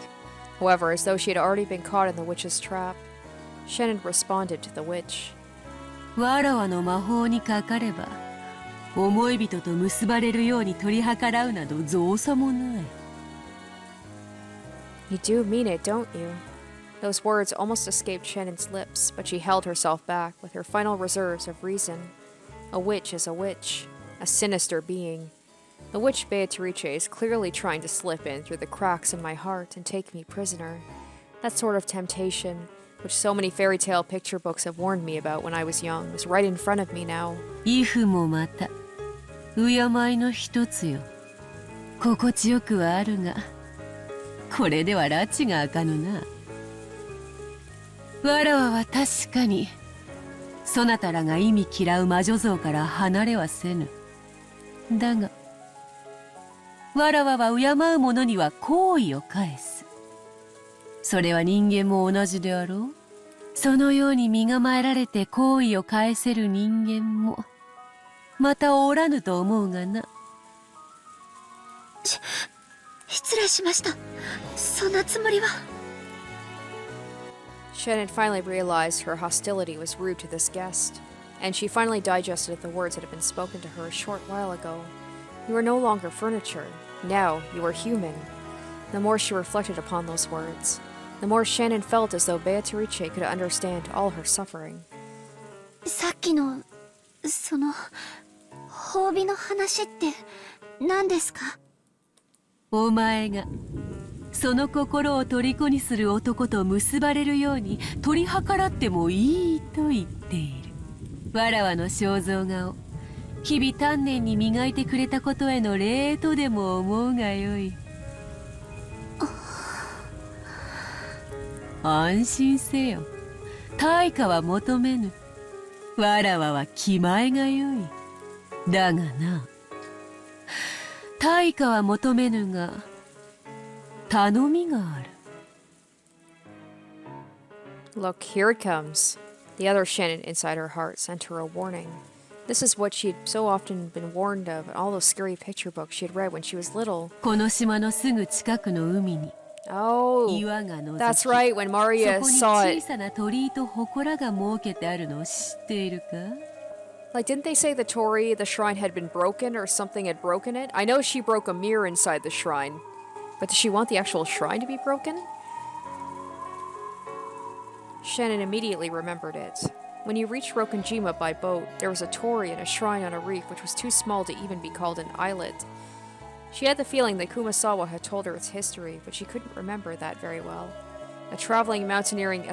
However, as though she had already been caught in the witch's trap, Shannon responded to the witch. わらわの魔法にかかれば思い人と結ばれるように取り計らうなど造作もない。You do mean it, don't you? Those words almost escaped Shannon's lips, but she held herself back with her final reserves of reason. A witch is a witch, a sinister being. The witch Beatrice is clearly trying to slip in through the cracks in my heart and take me prisoner. That sort of temptation, which so many fairy tale picture books have warned me about when I was young, is right in front of me now. イフもまた敬いの一つよ。心地よくはあるがこれでは拉致が開かぬな。わらわは確かにそなたらが意味嫌う魔女像から離れはせぬ。だがわらわは敬う者には好意を返す。それは人間も同じであろう。そのように身構えられて好意を返せる人間もまたおらぬと思うがな。失礼しました。そんなつもりは。Shannon finally realized her hostility was rude to this guest, and she finally digested the words that had been spoken to her a short while ago. You are no longer furniture. Now you are human. The more she reflected upon those words, the more Shannon felt as though Beatrice could understand all her suffering. さっきのその褒美の話って何ですか？お前がその心を虜にする男と結ばれるように取り計らってもいいと言っている。わらわの肖像画を日々丹念に磨いてくれたことへの礼とでも思うがよい。安心せよ。対価は求めぬ。わらわは気前がよい。だがな、対価は求めぬが頼みがある。 Look, here it comes. The other Shannon inside her heart sent her a warning. This is what she'd so often been warned of in all those scary picture books she had read when she was little. この島のすぐ近くの海に Oh, 岩がのぞき、 that's right, when Maria そこに saw 小 it. さな鳥居と祠が設けてあるのを知っているか？ Like, didn't they say the Torii, the shrine had been broken or something had broken it? I know she broke a mirror inside the shrine, but does she want the actual shrine to be broken? Shannon immediately remembered it. When you reached Rokonjima by boat, there was a torii and a shrine on a reef which was too small to even be called an islet. She had the feeling that Kumasawa had told her its history, but she couldn't remember that very well. A traveling mountaineering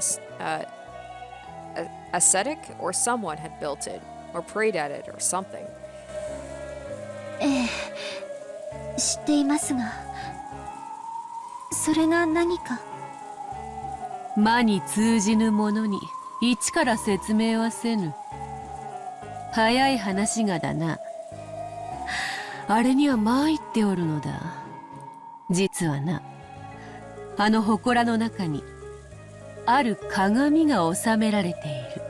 ascetic or someone had built it, or prayed at it, or something. ええ、知っていますが、それが何か。魔に通じぬものに一から説明はせぬ。早い話がだな。あれには参っておるのだ。実はな、あの祠の中にある鏡が収められている。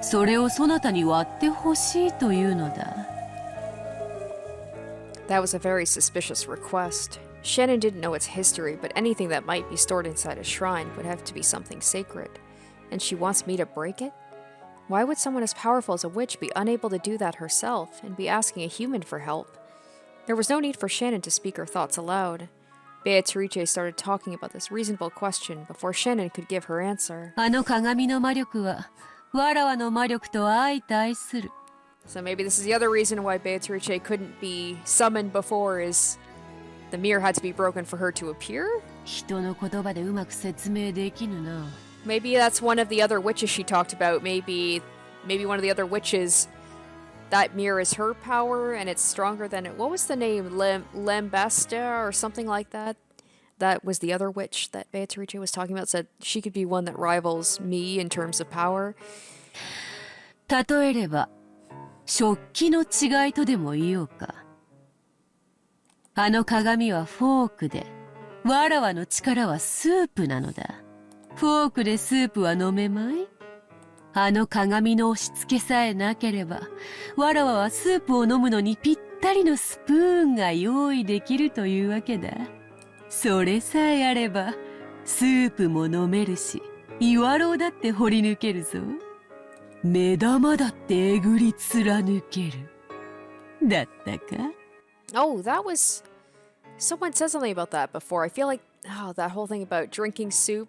それをそなたに割ってほしいというのだ。 That was a very suspicious request. Shannon didn't know its history, but anything that might be stored inside a shrine would have to be something sacred. And she wants me to break it? Why would someone as powerful as a witch be unable to do that herself and be asking a human for help? There was no need for Shannon to speak her thoughts aloud. Beatrice started talking about this reasonable question before Shannon could give her answer. あの鏡の魔力は、わらわの魔力と相対する。 So maybe this is the other reason why Beatrice couldn't be summoned before, is the mirror had to be broken for her to appear? 人の言葉でうまく説明できぬな。 Maybe that's one of the other witches she talked about. Maybe one of the other witches, that mirror is her power and it's stronger than it. What was the name? Lambasta or something like that? That was the other witch that Beatrice was talking about. Said she could be one that rivals me in terms of power. 例えれば、食器の違いとでも言おうか。あの鏡はフォークで、わらわの力はスープなのだ。フォークでスープは飲めまい？あの鏡の押し付けさえなければ、わらわはスープを飲むのにぴったりのスプーンが用意できるというわけだ。それさえあれば、スープも飲めるし、岩ろうだって掘り抜けるぞ。目玉だってえぐり貫ける。だったか？ Oh, that was... Someone said something about that before. I feel like, that whole thing about drinking soup,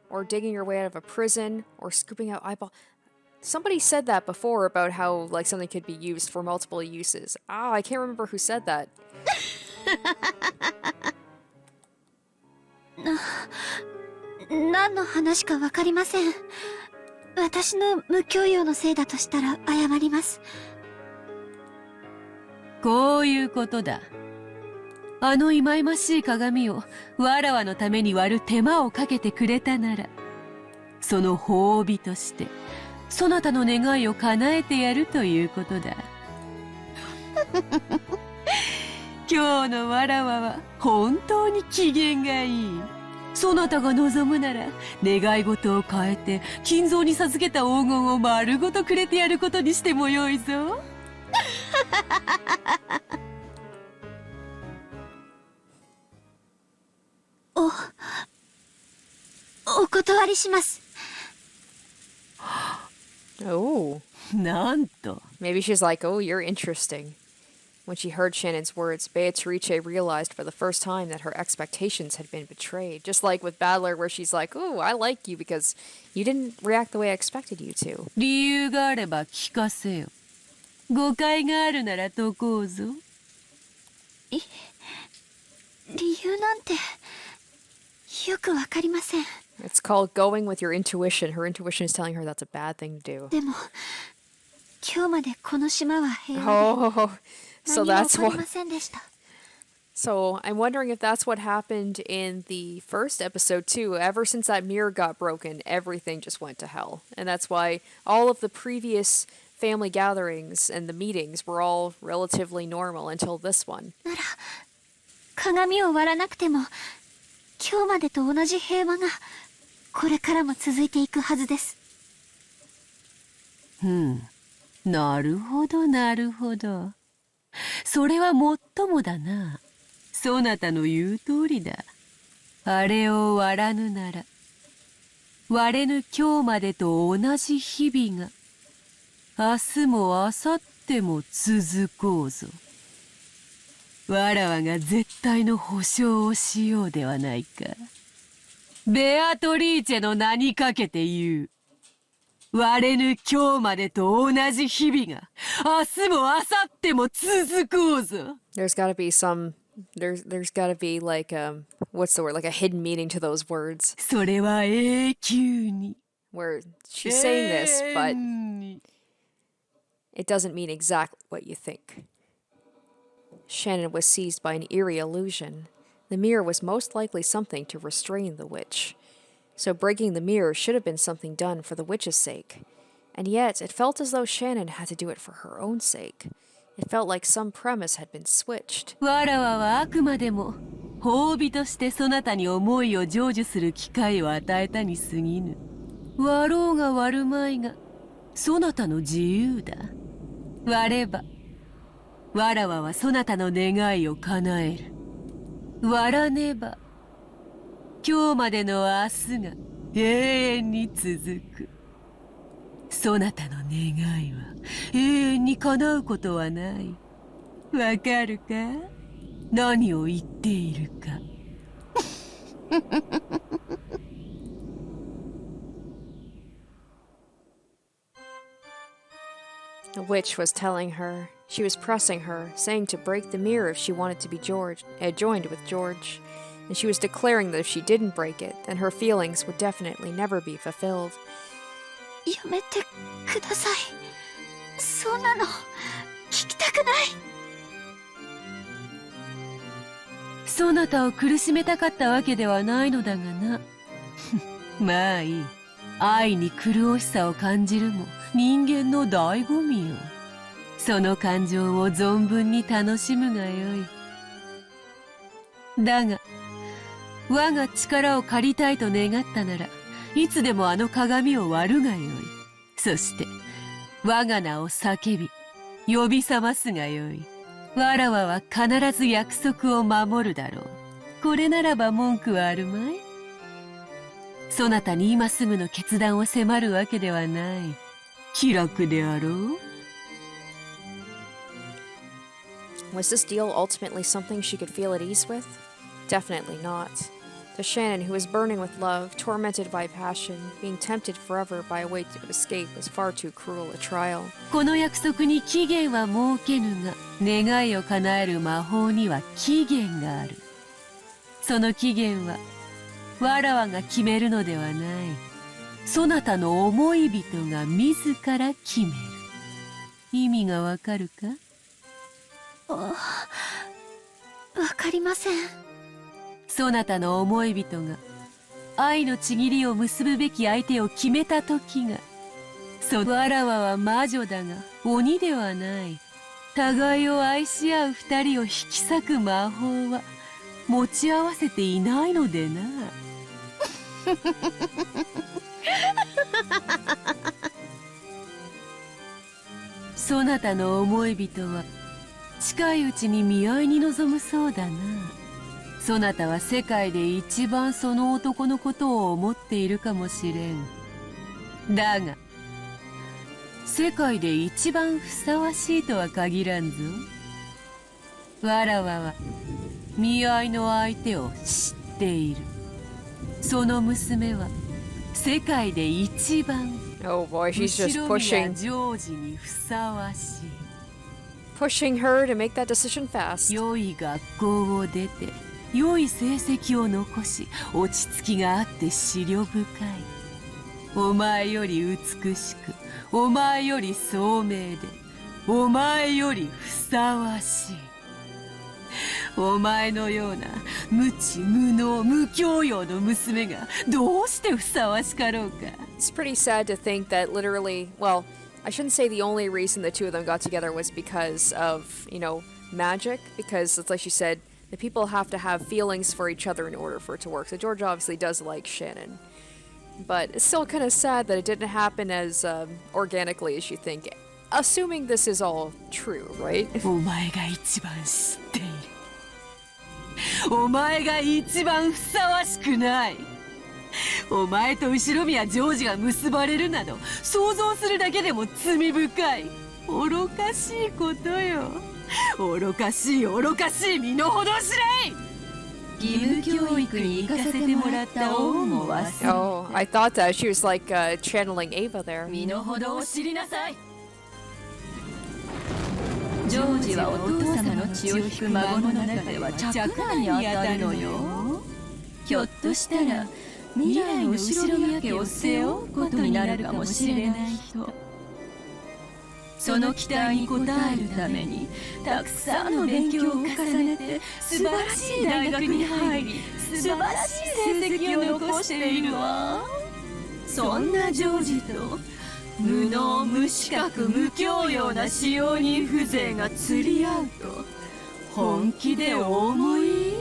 or digging your way out of a prison, or scooping out eyeball. Somebody said that before about how, like, something could be used for multiple uses. I can't remember who said that. 何の話かわかりません。私の無教養のせいだとしたら謝ります。こういうことだ。あの忌々しい鏡をわらわのために割る手間をかけてくれたなら、その褒美としてそなたの願いを叶えてやるということだ。今日のわらわは本当に機嫌がいい。そなたが望むなら願い事を変えて金蔵に授けた黄金を丸ごとくれてやることにしてもよいぞ。お断りします。Oh. なんと。 Maybe she's like, oh, you're interesting. When she heard Shannon's words, Beatrice realized for the first time that her expectations had been betrayed. Just like with Battler, where she's like, oh, I like you because you didn't react the way I expected you to. 理由があれば聞かせよ。誤解があるなら解こうぞ。理由なんてよくわかりません。It's called going with your intuition. Her intuition is telling her that's a bad thing to do. でも今日までこの島は平和で Oh, so 何も that's 起こり what... ませんでした。 So I'm wondering if that's what happened in the first episode too. Ever since that mirror got broken, everything just went to hell. And that's why all of the previous family gatherings and the meetings were all relatively normal until this one. なら鏡を割らなくても今日までと同じ平和がこれからも続いていくはずです。なるほどなるほど。それはもっともだな。そなたの言う通りだ。あれを割らぬなら、割れぬ今日までと同じ日々が、明日も明後日も続こうぞ。わらわが絶対の保証をしようではないか。ベアトリーチェの名にかけて言う。割れぬ今日までと同じ日々が、明日も明後日も続こうぞ。There's gotta be some... There's gotta be like, what's the word? Like a hidden meaning to those words. それは永久に。 Where she's saying this, but it doesn't mean exactly what you think. Shannon was seized by an eerie illusion. The mirror was most likely something to restrain the witch. So breaking the mirror should have been something done for the witch's sake. And yet, it felt as though Shannon had to do it for her own sake. It felt like some premise had been switched. わらわはあくまでも褒美としてそなたに思いを成就する機会を与えたに過ぎぬ。割ろうが割るまいが、そなたの自由だ。割れば、わらわはそなたの願いを叶える。割らねば今日までの明日が永遠に続く。そなたの願いは永遠に叶うことはない。わかるか？何を言っているか。The witch was telling her. She was pressing her, saying to break the mirror if she wanted to be joined with George. And she was declaring that if she didn't break it, then her feelings would definitely never be fulfilled. やめてください。そんなの聞きたくない。そなたを苦しめたかったわけではないのだがな。まあいい。愛に苦しさを感じるも人間の醍醐味よ。その感情を存分に楽しむがよい。だが我が力を借りたいと願ったならいつでもあの鏡を割るがよい。そして我が名を叫び呼び覚ますがよい。わらわは必ず約束を守るだろう。これならば文句はあるまい。そなたに今すぐの決断を迫るわけではない。気楽であろう。Was this deal ultimately something she could feel at ease with? Definitely not. To Shannon, who was burning with love, tormented by passion, being tempted forever by a way to escape was far too cruel a trial. この約束に期限は設けぬが、願いを叶える魔法には期限がある。その期限は、わらわが決めるのではない。そなたの思い人が自ら決める。意味がわかるか？わかりません。そなたの思い人が愛のちぎりを結ぶべき相手を決めた時が、わらわは魔女だが鬼ではない。互いを愛し合う二人を引き裂く魔法は持ち合わせていないのでな。そなたの思い人は近いうちに見合いに臨むそうだな。そなたは世界で一番その男のことを思っているかもしれん。だが世界で一番ふさわしいとは限らんぞ。わらわは見合いの相手を知っている。その娘は世界で一番 Oh boy, she's just 後宮 pushing ジョージにふさわしい。her to make that decision fast. 良い学校を出て良い成績を残し落ち着きがあって思慮深い。お前より美しく、お前より聡明で、お前よりふさわしい。お前のような無知無能無教養の娘がどうしてふさわしかろうか。 It's pretty sad to think that literally, well, I shouldn't say the only reason the two of them got together was because of, magic, because it's like you said, the people have to have feelings for each other in order for it to work. So George obviously does like Shannon. But it's still kind of sad that it didn't happen as organically as you think. Assuming this is all true, right? お前が一番知っている。お前が一番ふさわしくない。お前と後宮ジョージが結ばれるなど想像するだけでも罪深い。愚かしいことよ。愚かしい愚かしい身の程知れい。義務教育に行かせてもらった恩も忘れて。 Oh, I thought that she was like channeling Ava there. 身の程を知りなさい。ジョージはお父様の血を引く孫の中では嫡男に当たるのよ。ひょっとしたら未来の後ろ宮家を背負うことになるかもしれない人。その期待に応えるためにたくさんの勉強を重ねて素晴らしい大学に入り素晴らしい成績を残しているわ。そんなジョージと無能無資格無教養な使用人風情が釣り合うと本気でお思い？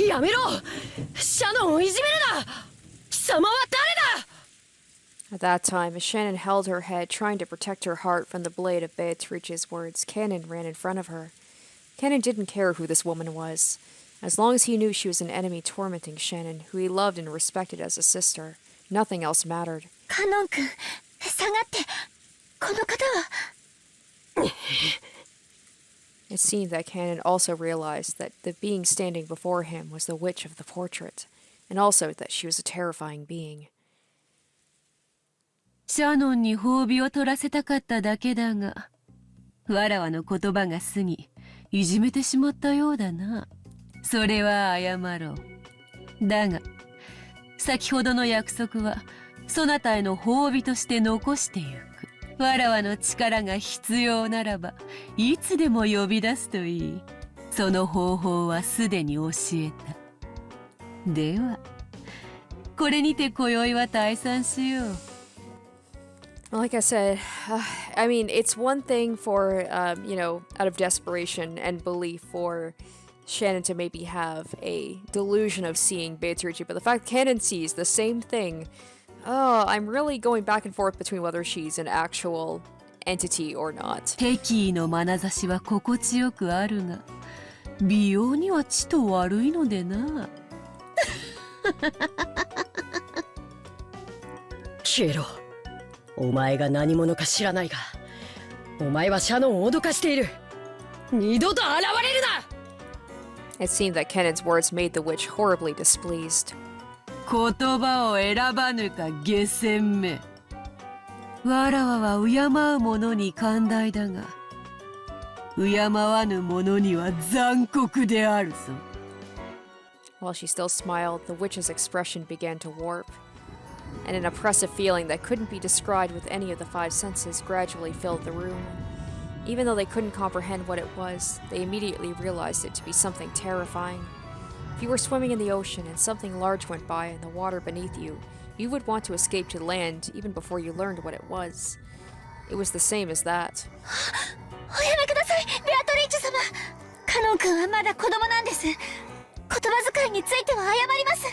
やめろシャノンをいじめるな貴様は誰だ At that time, as Shannon held her head, trying to protect her heart from the blade of Beatrice's words, Cannon ran in front of her. Cannon didn't care who this woman was. As long as he knew she was an enemy tormenting Shannon, who he loved and respected as a sister, nothing else mattered. カノン君下がってこの方は It seemed that Cannon also realized that the being standing before him was the witch of the portrait, and also that she was a terrifying being. シャノンに褒美を取らせたかっただけだが、わらわの言葉が過ぎ、いじめてしまったようだな。それは謝ろう。だが、先ほどの約束は、そなたへの褒美として残してゆく。わらわの力が必要ならば、いつでも呼び出すといい。その方法はすでに教えた。では、これにて今宵は退散しよう。Like I said, I mean, it's one thing for, out of desperation and belief for Shannon to maybe have a delusion of seeing Beatrice, but the fact Cannon sees the same thing, I'm really going back and forth between whether she's an actual entity or not. 敵意の眼差しは心地よくあるが、美容にはちと悪いのでな。消えろお前が何者か知らないがお前はシャノンを脅かしている二度と現れるな It seemed that Cannon's words made the witch horribly displeased. 言葉を選ばぬか下船め。わらわは敬う者に寛大だが、敬わぬ者には残酷であるぞ。While she still smiled, the witch's expression began to warp, and an oppressive feeling that couldn't be described with any of the five senses gradually filled the room. Even though they couldn't comprehend what it was, they immediately realized it to be something terrifying. If you were swimming in the ocean and something large went by in the water beneath you, you would want to escape to land even before you learned what it was. It was the same as that. おやめくださいベアトリーチェ様カノン君はまだ子供なんです言葉遣いについては謝ります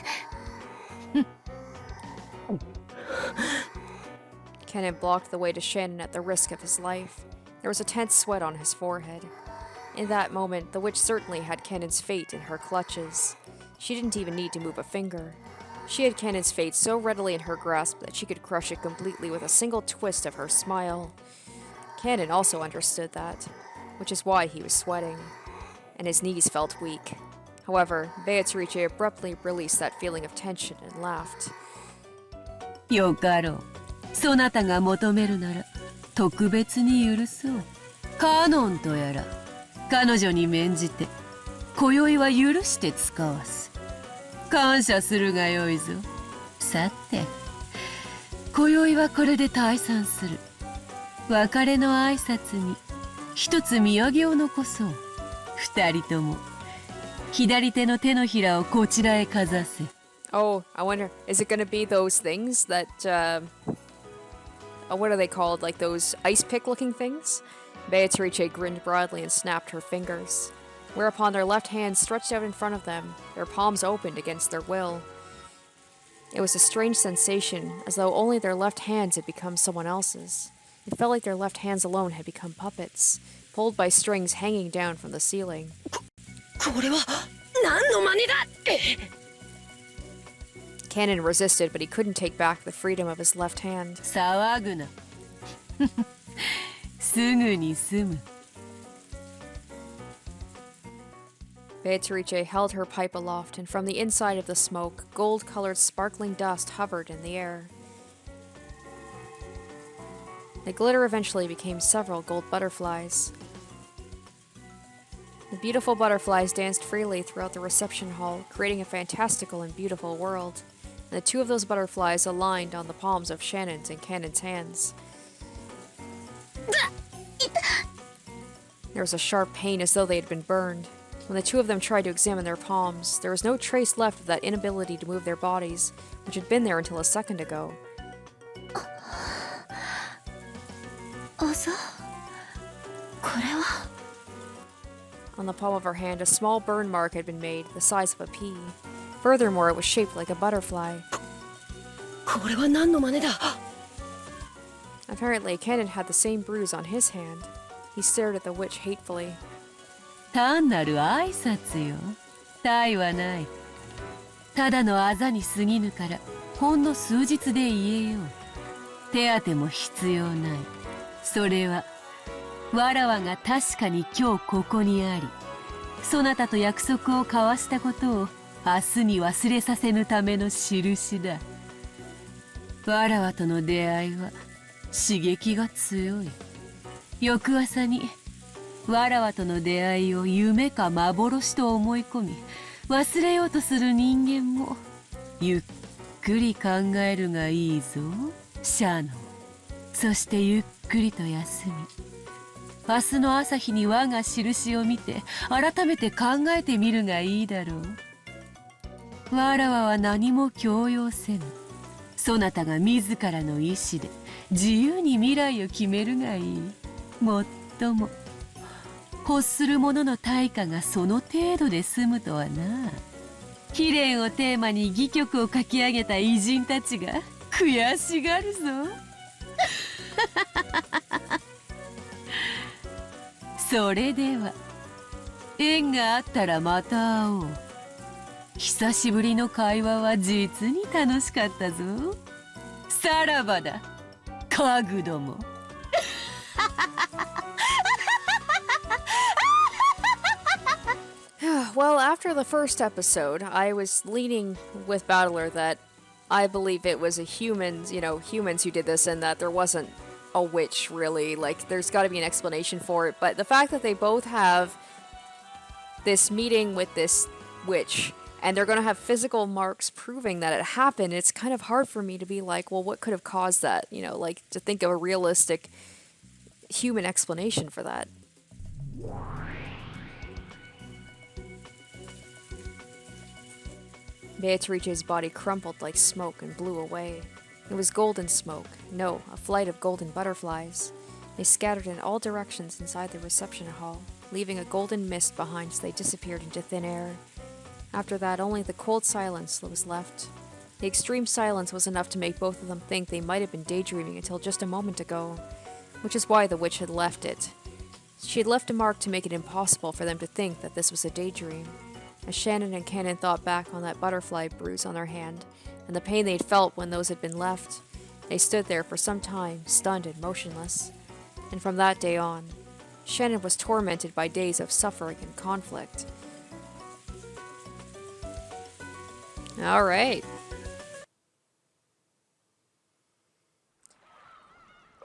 Cannon blocked the way to Shannon at the risk of his life. There was a tense sweat on his forehead. In that moment, the witch certainly had Cannon's fate in her clutches. She didn't even need to move a finger. She had Cannon's fate so readily in her grasp that she could crush it completely with a single twist of her smile. Cannon also understood that, which is why he was sweating, and his knees felt weak. However, Beatrice abruptly released that feeling of tension and laughed. よかろう。そなたが求めるなら特別に許そう。カノンとやら彼女に免じて今宵は許して使わす。感謝するがよいぞ。さて今宵はこれで退散する。別れの挨拶に一つ土産を残そう。二人とも左手の手のひらをこちらへかざせ。Oh, I wonder, is it going to be those things that, what are they called? Like those ice pick looking things? Beatrice grinned broadly and snapped her fingers, whereupon their left hands stretched out in front of them, their palms opened against their will. It was a strange sensation, as though only their left hands had become someone else's. It felt like their left hands alone had become puppets, pulled by strings hanging down from the ceiling. これは何の真似だ Cannon resisted, but he couldn't take back the freedom of his left hand. 騒ぐな。すぐに済む。Beatrice held her pipe aloft, and from the inside of the smoke, gold-colored sparkling dust hovered in the air. The glitter eventually became several gold butterflies. The beautiful butterflies danced freely throughout the reception hall, creating a fantastical and beautiful world. And the two of those butterflies aligned on the palms of Shannon's and Cannon's hands. There was a sharp pain as though they had been burned. When the two of them tried to examine their palms, there was no trace left of that inability to move their bodies, which had been there until a second ago. おぞこれは On the palm of her hand, a small burn mark had been made, the size of a pea. Furthermore, it was shaped like a butterfly. これは何の真似だ Apparently, Cannon had the same bruise on his hand. He stared at the witch hatefully. 単なる挨拶よ。他はない。ただのあざに過ぎぬから、ほんの数日で言えよう。手当ても必要ない。それは、わらわが確かに今日ここにあり、そなたと約束を交わしたことを明日に忘れさせぬための印だ。わらわとの出会いは刺激が強い。翌朝にわらわとの出会いを夢か幻と思い込み忘れようとする人間もゆっくり考えるがいいぞ、シャノン。そしてゆっくりと休み、明日の朝日に我が印を見て改めて考えてみるがいいだろう。わらわは何も強要せぬ。そなたが自らの意志で自由に未来を決めるがいい。もっとも欲する者の対価がその程度で済むとはな。貴恋をテーマに戯曲を書き上げた偉人たちが悔しがるぞ。それでは縁があったらまた会おう。久しぶりの会話は実に楽しかったぞ。さらばだ、家具ども。Well, after the first episode, I was leaning with Battler that I believe it was humans who did this, and that there wasn't a witch, really. Like, there's got to be an explanation for it. But the fact that they both have this meeting with this witch, and they're going to have physical marks proving that it happened, it's kind of hard for me to be like, well, what could have caused that? Like, to think of a realistic human explanation for that. Beatrice's body crumpled like smoke and blew away. It was golden smoke. No, a flight of golden butterflies. They scattered in all directions inside the reception hall, leaving a golden mist behind as they disappeared into thin air. After that, only the cold silence was left. The extreme silence was enough to make both of them think they might have been daydreaming until just a moment ago, which is why the witch had left it. She had left a mark to make it impossible for them to think that this was a daydream. As Shannon and Cannon thought back on that butterfly bruise on their hand, and the pain they'd felt when those had been left, they stood there for some time, stunned and motionless. And from that day on, Shannon was tormented by days of suffering and conflict. Alright.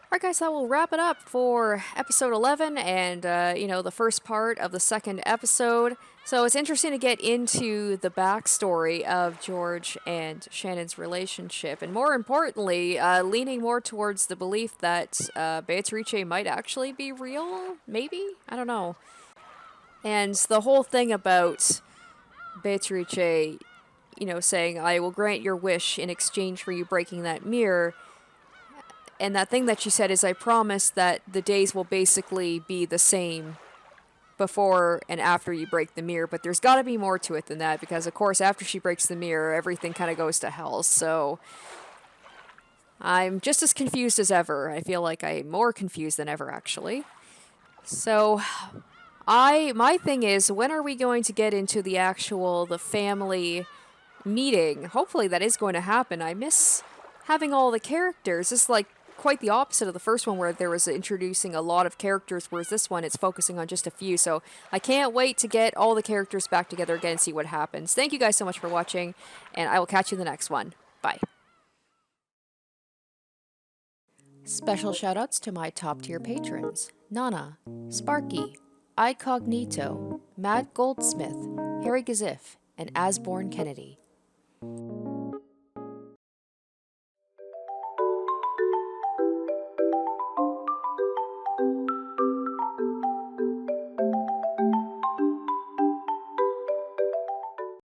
Alright guys, that will wrap it up for episode 11 and, the first part of the second episode. So it's interesting to get into the backstory of George and Shannon's relationship, and more importantly, leaning more towards the belief that Beatrice might actually be real, maybe? I don't know. And the whole thing about Beatrice, saying, I will grant your wish in exchange for you breaking that mirror, and that thing that she said is, I promise that the days will basically be the same before and after you break the mirror, but there's got to be more to it than that, because of course after she breaks the mirror everything kind of goes to hell. So I'm just as confused as ever. I feel like I'm more confused than ever, actually. So my thing is, when are we going to get into the family meeting? Hopefully that is going to happen. I miss having all the characters. It's like quite the opposite of the first one, where there was introducing a lot of characters, whereas this one it's focusing on just a few. So I can't wait to get all the characters back together again and see what happens. Thank you guys so much for watching, and I will catch you in the next one. Bye. Special shoutouts to my top tier patrons: Nana, Sparky, Icognito, Matt Goldsmith, Harry Gazif, and Asborn Kennedy.